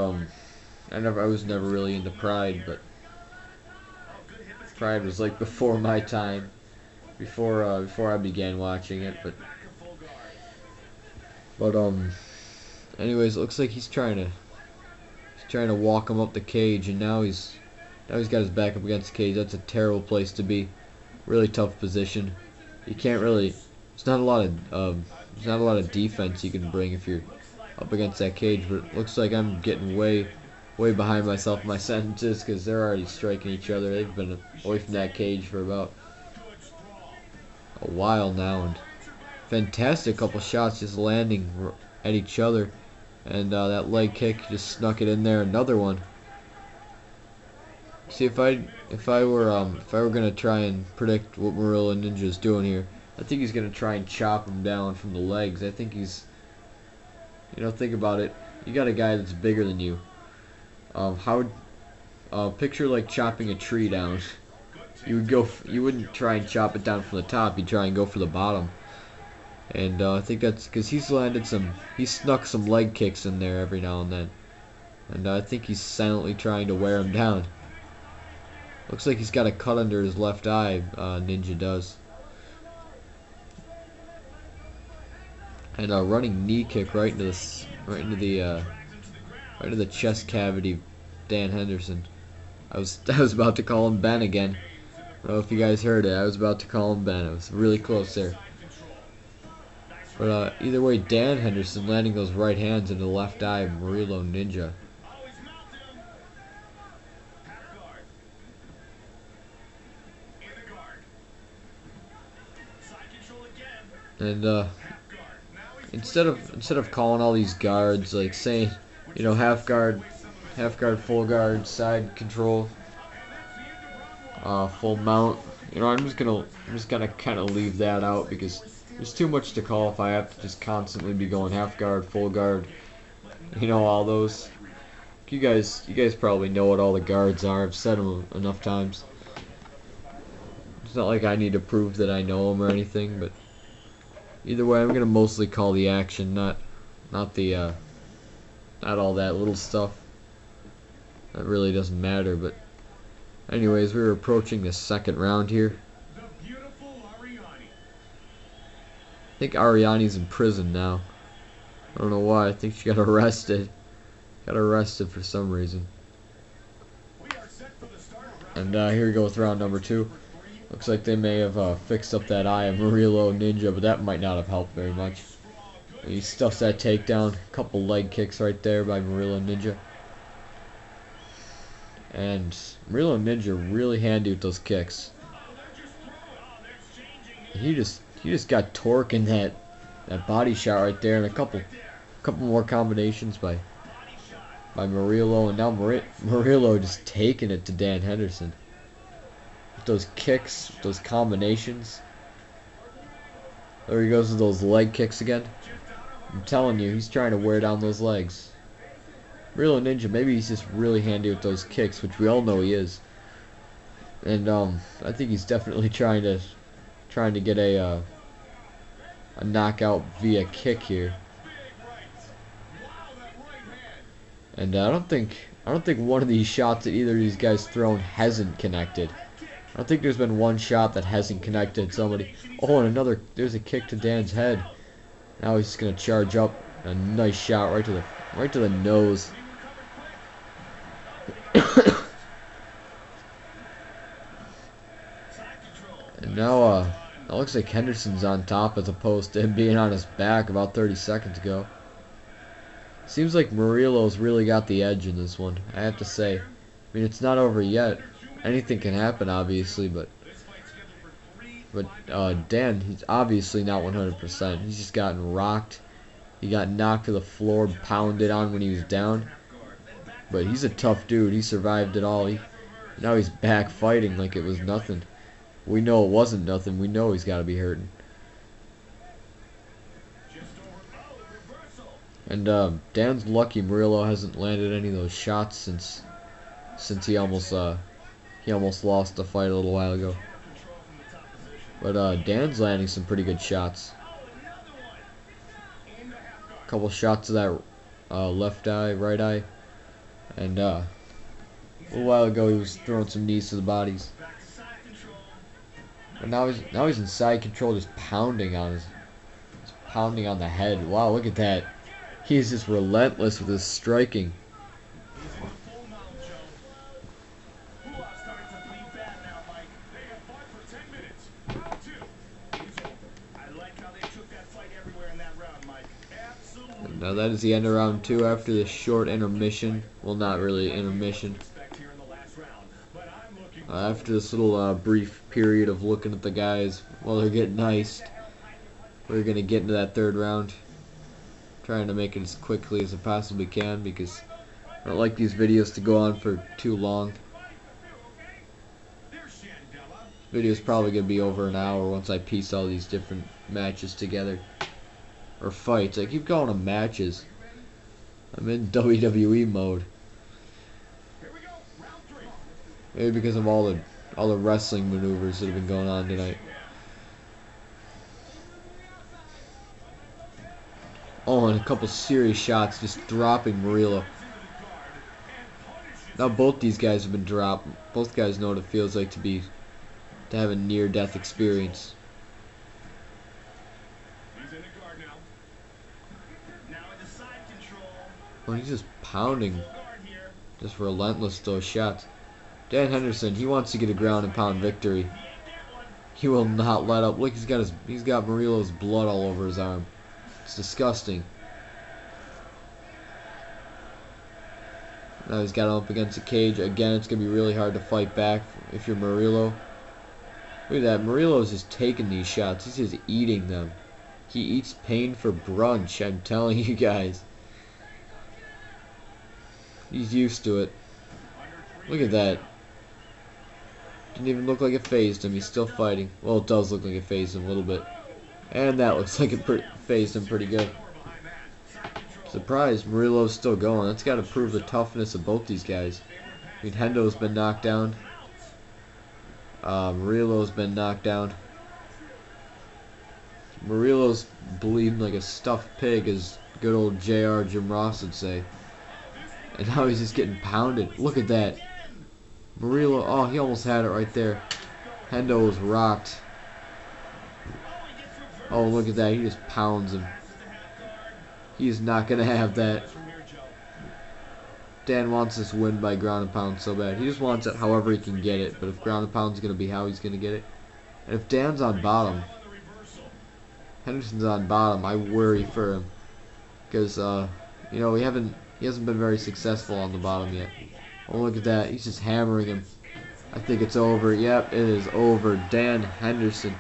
I was never really into Pride, but Pride was like before my time, before I began watching it. But anyways, it looks like he's trying to walk him up the cage, and now he's got his back up against the cage. That's a terrible place to be. Really tough position. You can't really. There's not a lot of defense you can bring if you're up against that cage. But it looks like I'm getting way behind myself in my sentences, because they're already striking each other. They've been away from that cage for about a while now, and fantastic couple shots just landing at each other, and that leg kick just snuck it in there. Another one. See, if I were gonna try and predict what Murilo Ninja's doing here, I think he's gonna try and chop him down from the legs. I think he's, think about it. You got a guy that's bigger than you. Picture like chopping a tree down. You wouldn't try and chop it down from the top. You'd try and go for the bottom. And I think that's because he snuck some leg kicks in there every now and then. And I think he's silently trying to wear him down. Looks like he's got a cut under his left eye. Ninja does. And a running knee kick right into the chest cavity. Dan Henderson. I was about to call him Ben again. I don't know if you guys heard it. I was about to call him Ben. I was really close there. But either way, Dan Henderson landing those right hands into the left eye of Murillo Ninja. And instead of calling all these guards, like saying, you know, half guard, full guard, side control, full mount, you know, I'm just gonna kind of leave that out because there's too much to call if I have to just constantly be going half guard, full guard, you know, all those. You guys probably know what all the guards are. I've said them enough times. It's not like I need to prove that I know them or anything, but either way, I'm gonna mostly call the action, not all that little stuff. That really doesn't matter. But anyways, we're approaching the second round here. I think Ariani's in prison now. I don't know why. I think she got arrested. Got arrested for some reason. And here we go with round number 2. Looks like they may have fixed up that eye of Murillo Ninja, but that might not have helped very much. He stuffs that takedown. A couple leg kicks right there by Murillo Ninja. And Murillo Ninja really handy with those kicks. He just got torque in that body shot right there, and a couple more combinations by Murillo, and now Murillo just taking it to Dan Henderson. With those kicks, those combinations. There he goes with those leg kicks again. I'm telling you, he's trying to wear down those legs. Murillo Ninja, maybe he's just really handy with those kicks, which we all know he is. And I think he's definitely trying to get a knockout via kick here. And I don't think one of these shots that either of these guys thrown hasn't connected. I don't think there's been one shot that hasn't connected somebody. Oh, and there's a kick to Dan's head. Now he's just gonna charge up. A nice shot right to the nose. And now it looks like Henderson's on top as opposed to him being on his back about 30 seconds ago. Seems like Murillo's really got the edge in this one, I have to say. I mean, it's not over yet. Anything can happen, obviously, but Dan, he's obviously not 100%. He's just gotten rocked. He got knocked to the floor, pounded on when he was down. But he's a tough dude. He survived it all. Now he's back fighting like it was nothing. We know it wasn't nothing. We know he's got to be hurting. And Dan's lucky Murillo hasn't landed any of those shots since he almost lost the fight a little while ago. But Dan's landing some pretty good shots. A couple shots of that left eye, right eye, and a little while ago he was throwing some knees to the bodies. But now he's in side control, just pounding on the head. Wow, look at that. He's just relentless with his striking. And now that is the end of round 2 after this short intermission. Well, not really intermission. After this little brief period of looking at the guys while they're getting iced, we're going to get into that third round. Trying to make it as quickly as I possibly can because I don't like these videos to go on for too long. This video is probably going to be over an hour once I piece all these different matches together. Or fights. I keep calling them matches. I'm in WWE mode. Maybe because of all the wrestling maneuvers that have been going on tonight. Oh, and a couple serious shots just dropping Murillo. Now both these guys have been dropped. Both guys know what it feels like to have a near-death experience. Oh, he's just pounding. Just relentless those shots. Dan Henderson, he wants to get a ground and pound victory. He will not let up. Look, he's got Murillo's blood all over his arm. It's disgusting. Now he's got him up against the cage. Again, it's going to be really hard to fight back if you're Murillo. Look at that. Murillo's just taking these shots. He's just eating them. He eats pain for brunch, I'm telling you guys. He's used to it. Look at that. Didn't even look like it phased him. He's still fighting. Well, it does look like it phased him a little bit. And that looks like it phased him pretty good. Surprised Murillo's still going. That's got to prove the toughness of both these guys. I mean, Hendo's been knocked down. Murillo's been knocked down. Murillo's bleeding like a stuffed pig, as good old JR Jim Ross would say. And now he's just getting pounded. Look at that. Murillo, oh, he almost had it right there. Hendo was rocked. Oh, look at that. He just pounds him. He's not going to have that. Dan wants this win by ground and pound so bad. He just wants it however he can get it. But if ground and pound is going to be how he's going to get it. And if Dan's on bottom, Henderson's on bottom, I worry for him. Because, you know, he hasn't been very successful on the bottom yet. Oh, look at that. He's just hammering him. I think it's over. Yep, it is over. Dan Henderson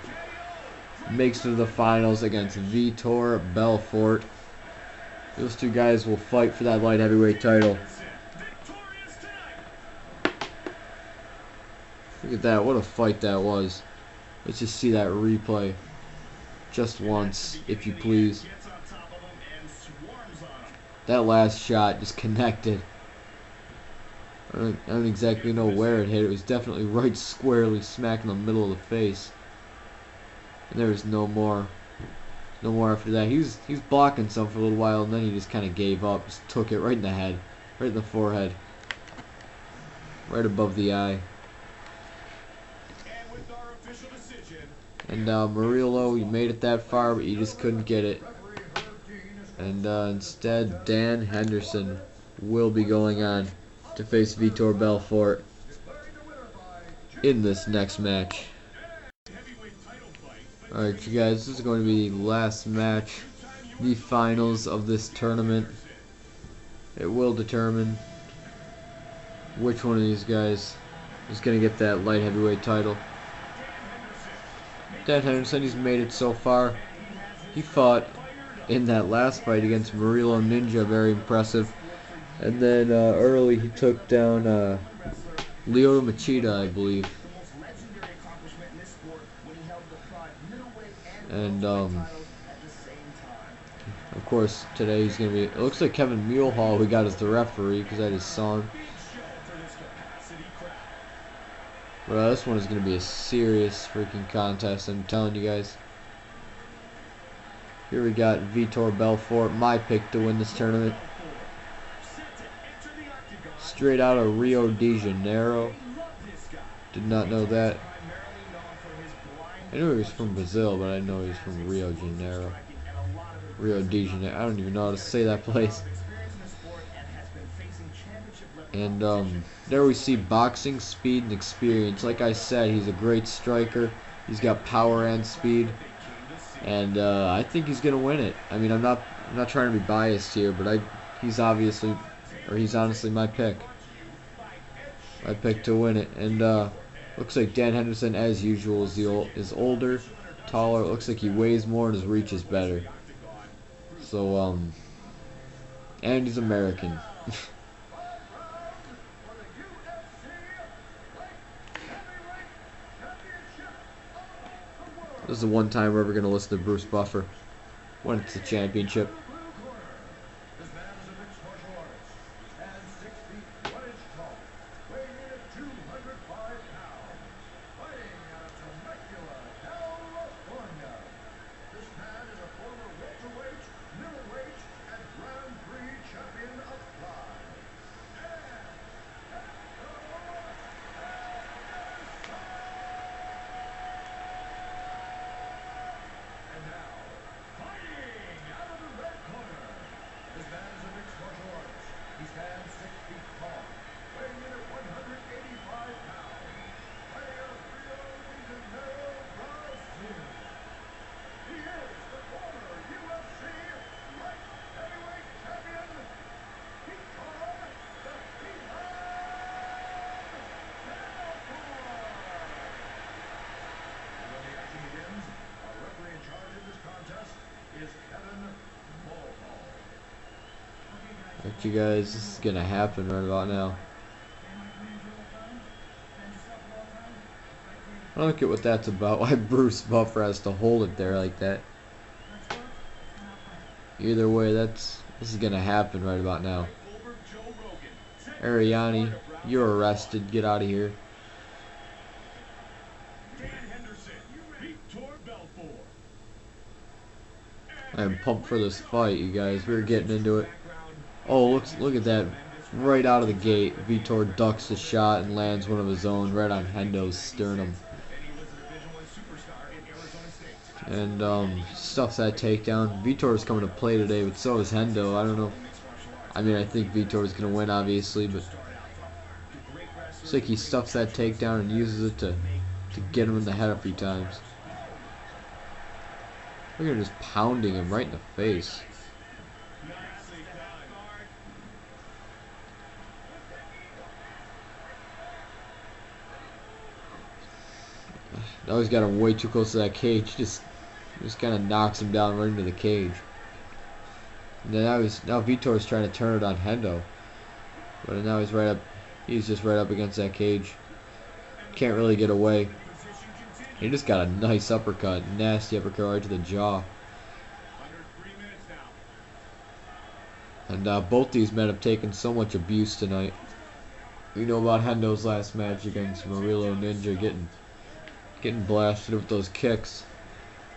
makes it to the finals against Vitor Belfort. Those two guys will fight for that light heavyweight title. Look at that. What a fight that was. Let's just see that replay. Just once, if you please. That last shot just connected. I don't exactly know where it hit. It was definitely right squarely smack in the middle of the face. And there was no more. No more after that. He was blocking some for a little while, and then he just kind of gave up. Just took it right in the head. Right in the forehead. Right above the eye. And Murillo, he made it that far, but he just couldn't get it. And instead, Dan Henderson will be going on to face Vitor Belfort in this next match. Alright, you guys, this is going to be the last match, the finals of this tournament. It will determine which one of these guys is going to get that light heavyweight title. Dan Henderson, he's made it so far. He fought in that last fight against Murillo Ninja, very impressive. And then early he took down Lyoto Machida, I believe. And of course today he's gonna be. It looks like Kevin Mulehall, who got as the referee, because I just saw him. But this one is gonna be a serious freaking contest. I'm telling you guys. Here we got Vitor Belfort, my pick to win this tournament. Straight out of Rio de Janeiro. Did not know that. I knew he was from Brazil, but I didn't know he was from Rio de Janeiro. Rio de Janeiro. I don't even know how to say that place. And there we see boxing, speed, and experience. Like I said, he's a great striker. He's got power and speed. And I think he's gonna win it. I mean, I'm not trying to be biased here, but he's honestly my pick. My pick to win it. And looks like Dan Henderson, as usual, is older, taller. It looks like he weighs more and his reach is better. So and he's American. This is the one time we're ever going to listen to Bruce Buffer when it's a championship. This man is a mixed martial artist, stands 6 feet 1 inch tall, weighing in at 205 pounds, fighting out of Temecula, California. This man is a former welterweight, middleweight, and Grand Prix champion of Pride. And now, fighting out of the red you guys, this is gonna happen right about now. I don't get what that's about. Why Bruce Buffer has to hold it there like that. Either way, this is gonna happen right about now. Ariani, you're arrested. Get out of here. I'm pumped for this fight, you guys. We're getting into it. Oh, look at that. Right out of the gate, Vitor ducks the shot and lands one of his own right on Hendo's sternum. And stuffs that takedown. Vitor is coming to play today, but so is Hendo. I don't know. I mean, I think Vitor is going to win, obviously, but it's like he stuffs that takedown and uses it to get him in the head a few times. Look at him just pounding him right in the face. Now he's got him way too close to that cage. Just kind of knocks him down right into the cage. And then now Vitor's trying to turn it on Hendo, but now he's right up. He's just right up against that cage. Can't really get away. He just got a nice uppercut, nasty uppercut right to the jaw. And both these men have taken so much abuse tonight. We know about Hendo's last match against Murillo Ninja getting blasted with those kicks.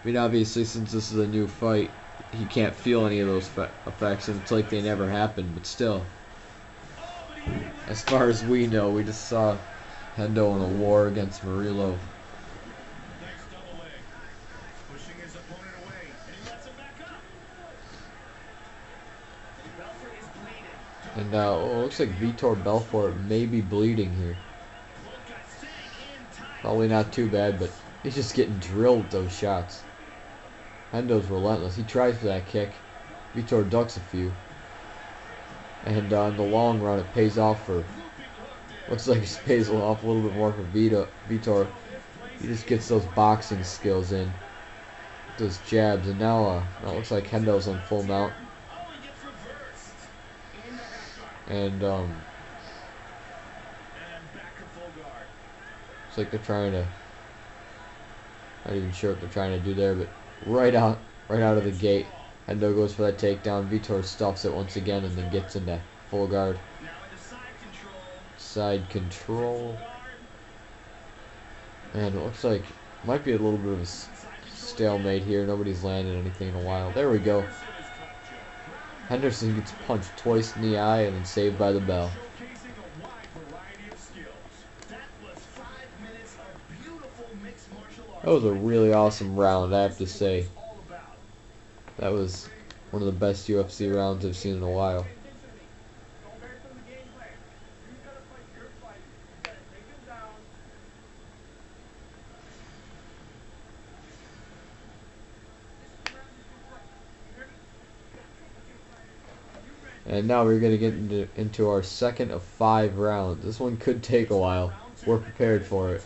I mean, obviously, since this is a new fight, he can't feel any of those effects, and it's like they never happened. But still, as far as we know, we just saw Hendo in a war against Murillo. And it looks like Vitor Belfort may be bleeding here. Probably not too bad, but he's just getting drilled with those shots. Hendo's relentless. He tries for that kick. Vitor ducks a few. And in the long run, it pays off for... Looks like it pays off a little bit more for Vitor. He just gets those boxing skills in. Those jabs. And now it looks like Hendo's on full mount. And it's like they're trying to... Not even sure what they're trying to do there, but right out of the gate, Hendo goes for that takedown. Vitor stuffs it once again and then gets into full guard. Side control. And it looks like might be a little bit of a stalemate here. Nobody's landed anything in a while. There we go. Henderson gets punched twice in the eye and then saved by the bell. That was a really awesome round, I have to say. That was one of the best UFC rounds I've seen in a while. And now we're going to get into our second of 5 rounds. This one could take a while. We're prepared for it.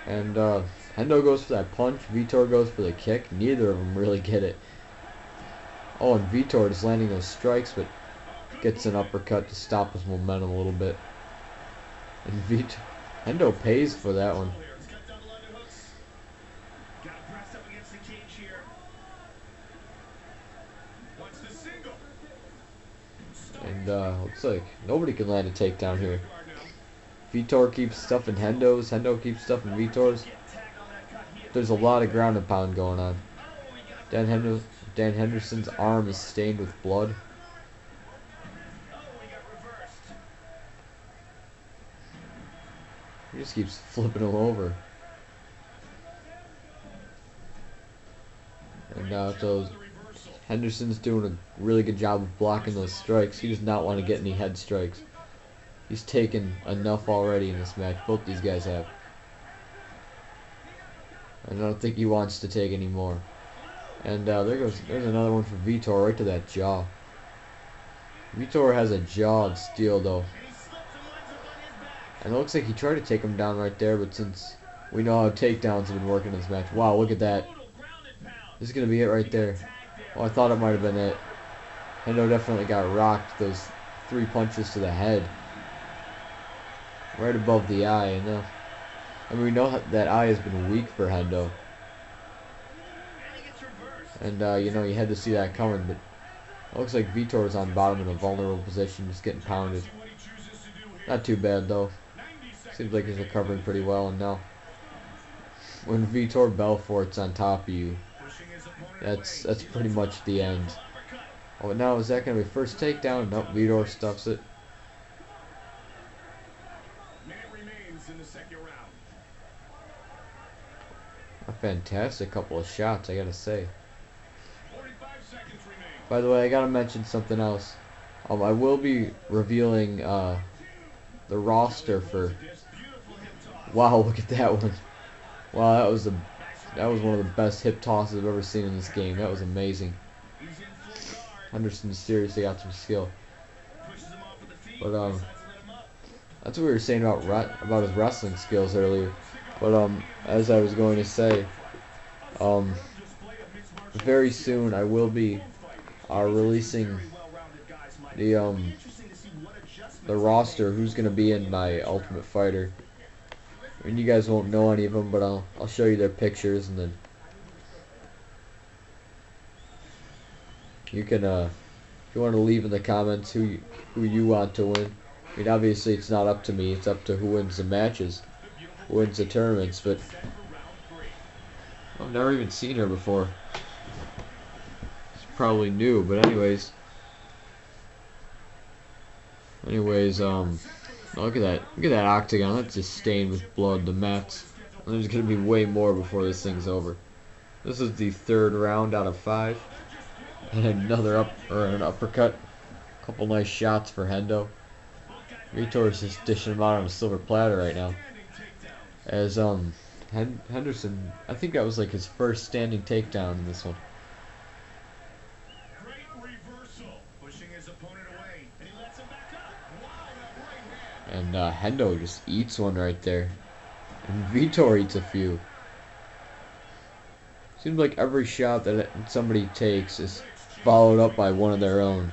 And Hendo goes for that punch. Vitor goes for the kick. Neither of them really get it. Oh, and Vitor is landing those strikes, but gets an uppercut to stop his momentum a little bit. And Hendo pays for that one. And looks like nobody can land a takedown here. Vitor keeps stuffing Hendo's. Hendo keeps stuffing Vitor's. There's a lot of ground and pound going on. Dan Henderson's arm is stained with blood. He just keeps flipping him over. And now Henderson's doing a really good job of blocking those strikes. He does not want to get any head strikes. He's taken enough already in this match. Both these guys have. I don't think he wants to take any more. And there's another one for Vitor right to that jaw. Vitor has a jaw of steel though. And it looks like he tried to take him down right there, but since we know how takedowns have been working in this match. Wow, look at that. This is going to be it right there. Oh, I thought it might have been it. Hendo definitely got rocked. Those 3 punches to the head, right above the eye. And I mean, we know that eye has been weak for Hendo, and you know, you had to see that coming. But it looks like Vitor is on bottom in a vulnerable position, just getting pounded. Not too bad though. Seems like he's recovering pretty well. And now, when Vitor Belfort's on top of you, that's pretty much the end. Oh, now is that gonna be first takedown? Nope, Vitor stuffs it. A fantastic couple of shots, I gotta say. By the way, I gotta mention something else. I will be revealing the roster for. Wow, look at that one! Wow, that was one of the best hip tosses I've ever seen in this game. That was amazing. Henderson seriously got some skill. But that's what we were saying about his wrestling skills earlier. But as I was going to say, very soon I will be releasing the roster, who's gonna be in my Ultimate Fighter. I mean, you guys won't know any of them, but I'll show you their pictures, and then you can if you want to leave in the comments who you want to win. I mean, obviously it's not up to me; it's up to who wins the matches, who wins the tournaments. But I've never even seen her before. It's probably new, but anyways, look at that! Look at that octagon. That's just stained with blood. The mats. And there's gonna be way more before this thing's over. This is the 3rd round out of 5. And another an uppercut. Couple nice shots for Hendo. Vitor's just dishing him out on a silver platter right now. As Henderson, I think that was like his first standing takedown in this one. And Hendo just eats one right there. And Vitor eats a few. Seems like every shot that somebody takes is followed up by one of their own.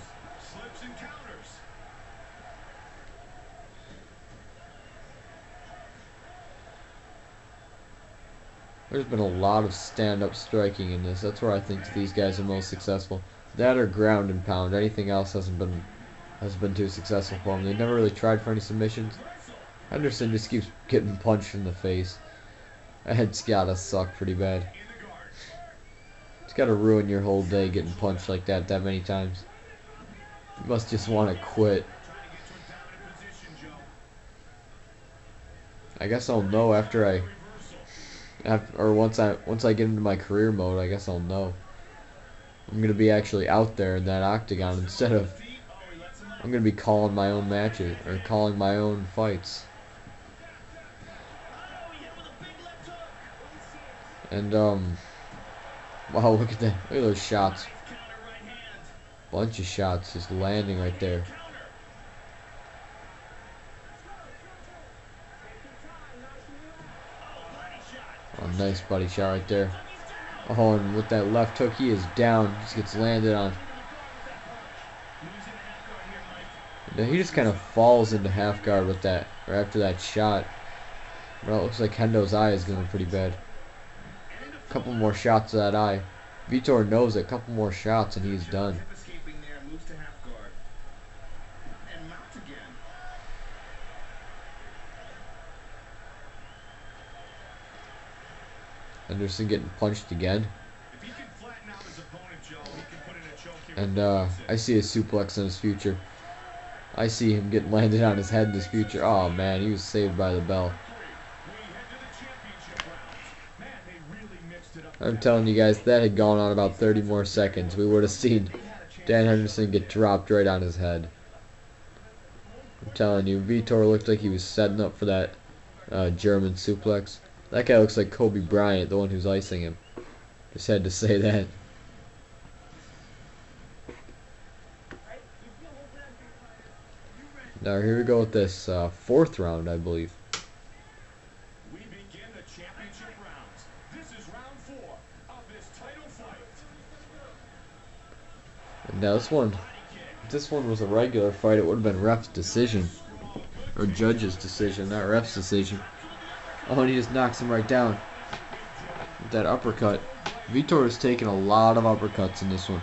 There's been a lot of stand-up striking in this. That's where I think these guys are most successful. That or ground and pound. Anything else hasn't been too successful for them. They never really tried for any submissions. Henderson just keeps getting punched in the face. That's gotta suck pretty bad. It's gotta ruin your whole day getting punched like that many times. You must just want to quit. I guess I'll know once I get into my career mode. I guess I'll know. I'm gonna be actually out there in that octagon instead of I'm gonna be calling my own matches or calling my own fights. And wow, look at that! Look at those shots. Bunch of shots just landing right there. Oh, nice body shot right there. Oh, and with that left hook, he is down. Just gets landed on. And he just kind of falls into half guard with that, or after that shot. Well, it looks like Hendo's eye is going pretty bad. A couple more shots to that eye. Vitor knows it. A couple more shots and he's done. Henderson getting punched again. And I see a suplex in his future. I see him getting landed on his head in his future. Oh man, he was saved by the bell. I'm telling you guys, that had gone on about 30 more seconds. We would have seen Dan Henderson get dropped right on his head. I'm telling you, Vitor looked like he was setting up for that German suplex. That guy looks like Kobe Bryant, the one who's icing him. Just had to say that. Now here we go with this 4th round, I believe. We begin the championship rounds. This is round 4 of this title fight. And now this one, If this one was a regular fight, it would have been ref's decision. Or judge's decision, not ref's decision. Oh, and he just knocks him right down with that uppercut. Vitor has taken a lot of uppercuts in this one.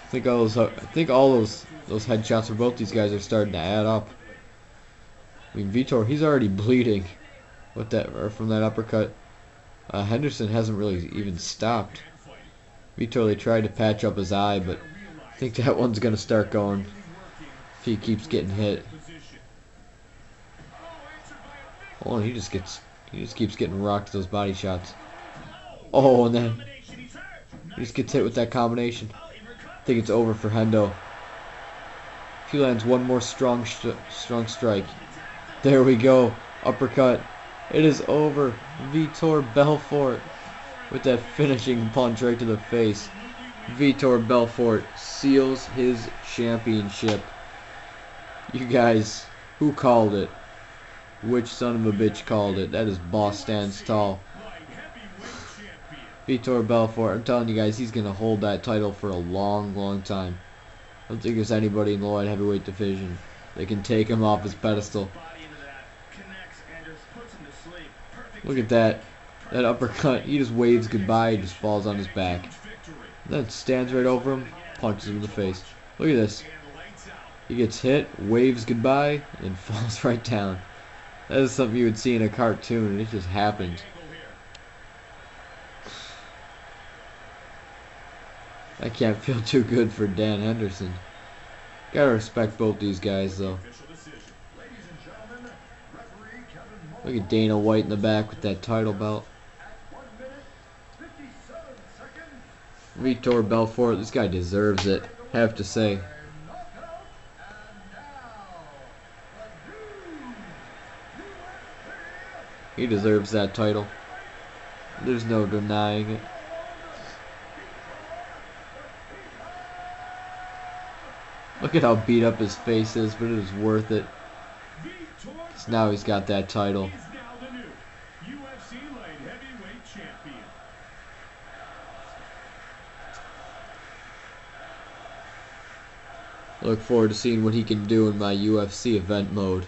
I think all those headshots for both these guys are starting to add up. I mean, Vitor, he's already bleeding with that, or from that uppercut. Henderson hasn't really even stopped. Vitor, they tried to patch up his eye, but I think that one's gonna start going if he keeps getting hit. Oh, and he just keeps getting rocked with those body shots. Oh, and then he just gets hit with that combination. I think it's over for Hendo. If he lands one more strong strike. There we go. Uppercut. It is over. Vitor Belfort with that finishing punch right to the face. Vitor Belfort seals his championship. You guys, who called it? Which son of a bitch called it? That is boss stands tall. Vitor Belfort, I'm telling you guys, he's going to hold that title for a long, long time. I don't think there's anybody in the light heavyweight division that can take him off his pedestal. Look at that. That uppercut. He just waves goodbye. He just falls on his back. Then stands right over him, punches him in the face. Look at this. He gets hit, waves goodbye, and falls right down. That is something you would see in a cartoon, and it just happened. I can't feel too good for Dan Henderson. Gotta respect both these guys, though. Look at Dana White in the back with that title belt. Vitor Belfort, this guy deserves it, have to say. He deserves that title. There's no denying it. Look at how beat up his face is, but it is worth it. Because now he's got that title. He's now the new UFC Light Heavyweight Champion. I look forward to seeing what he can do in my UFC event mode.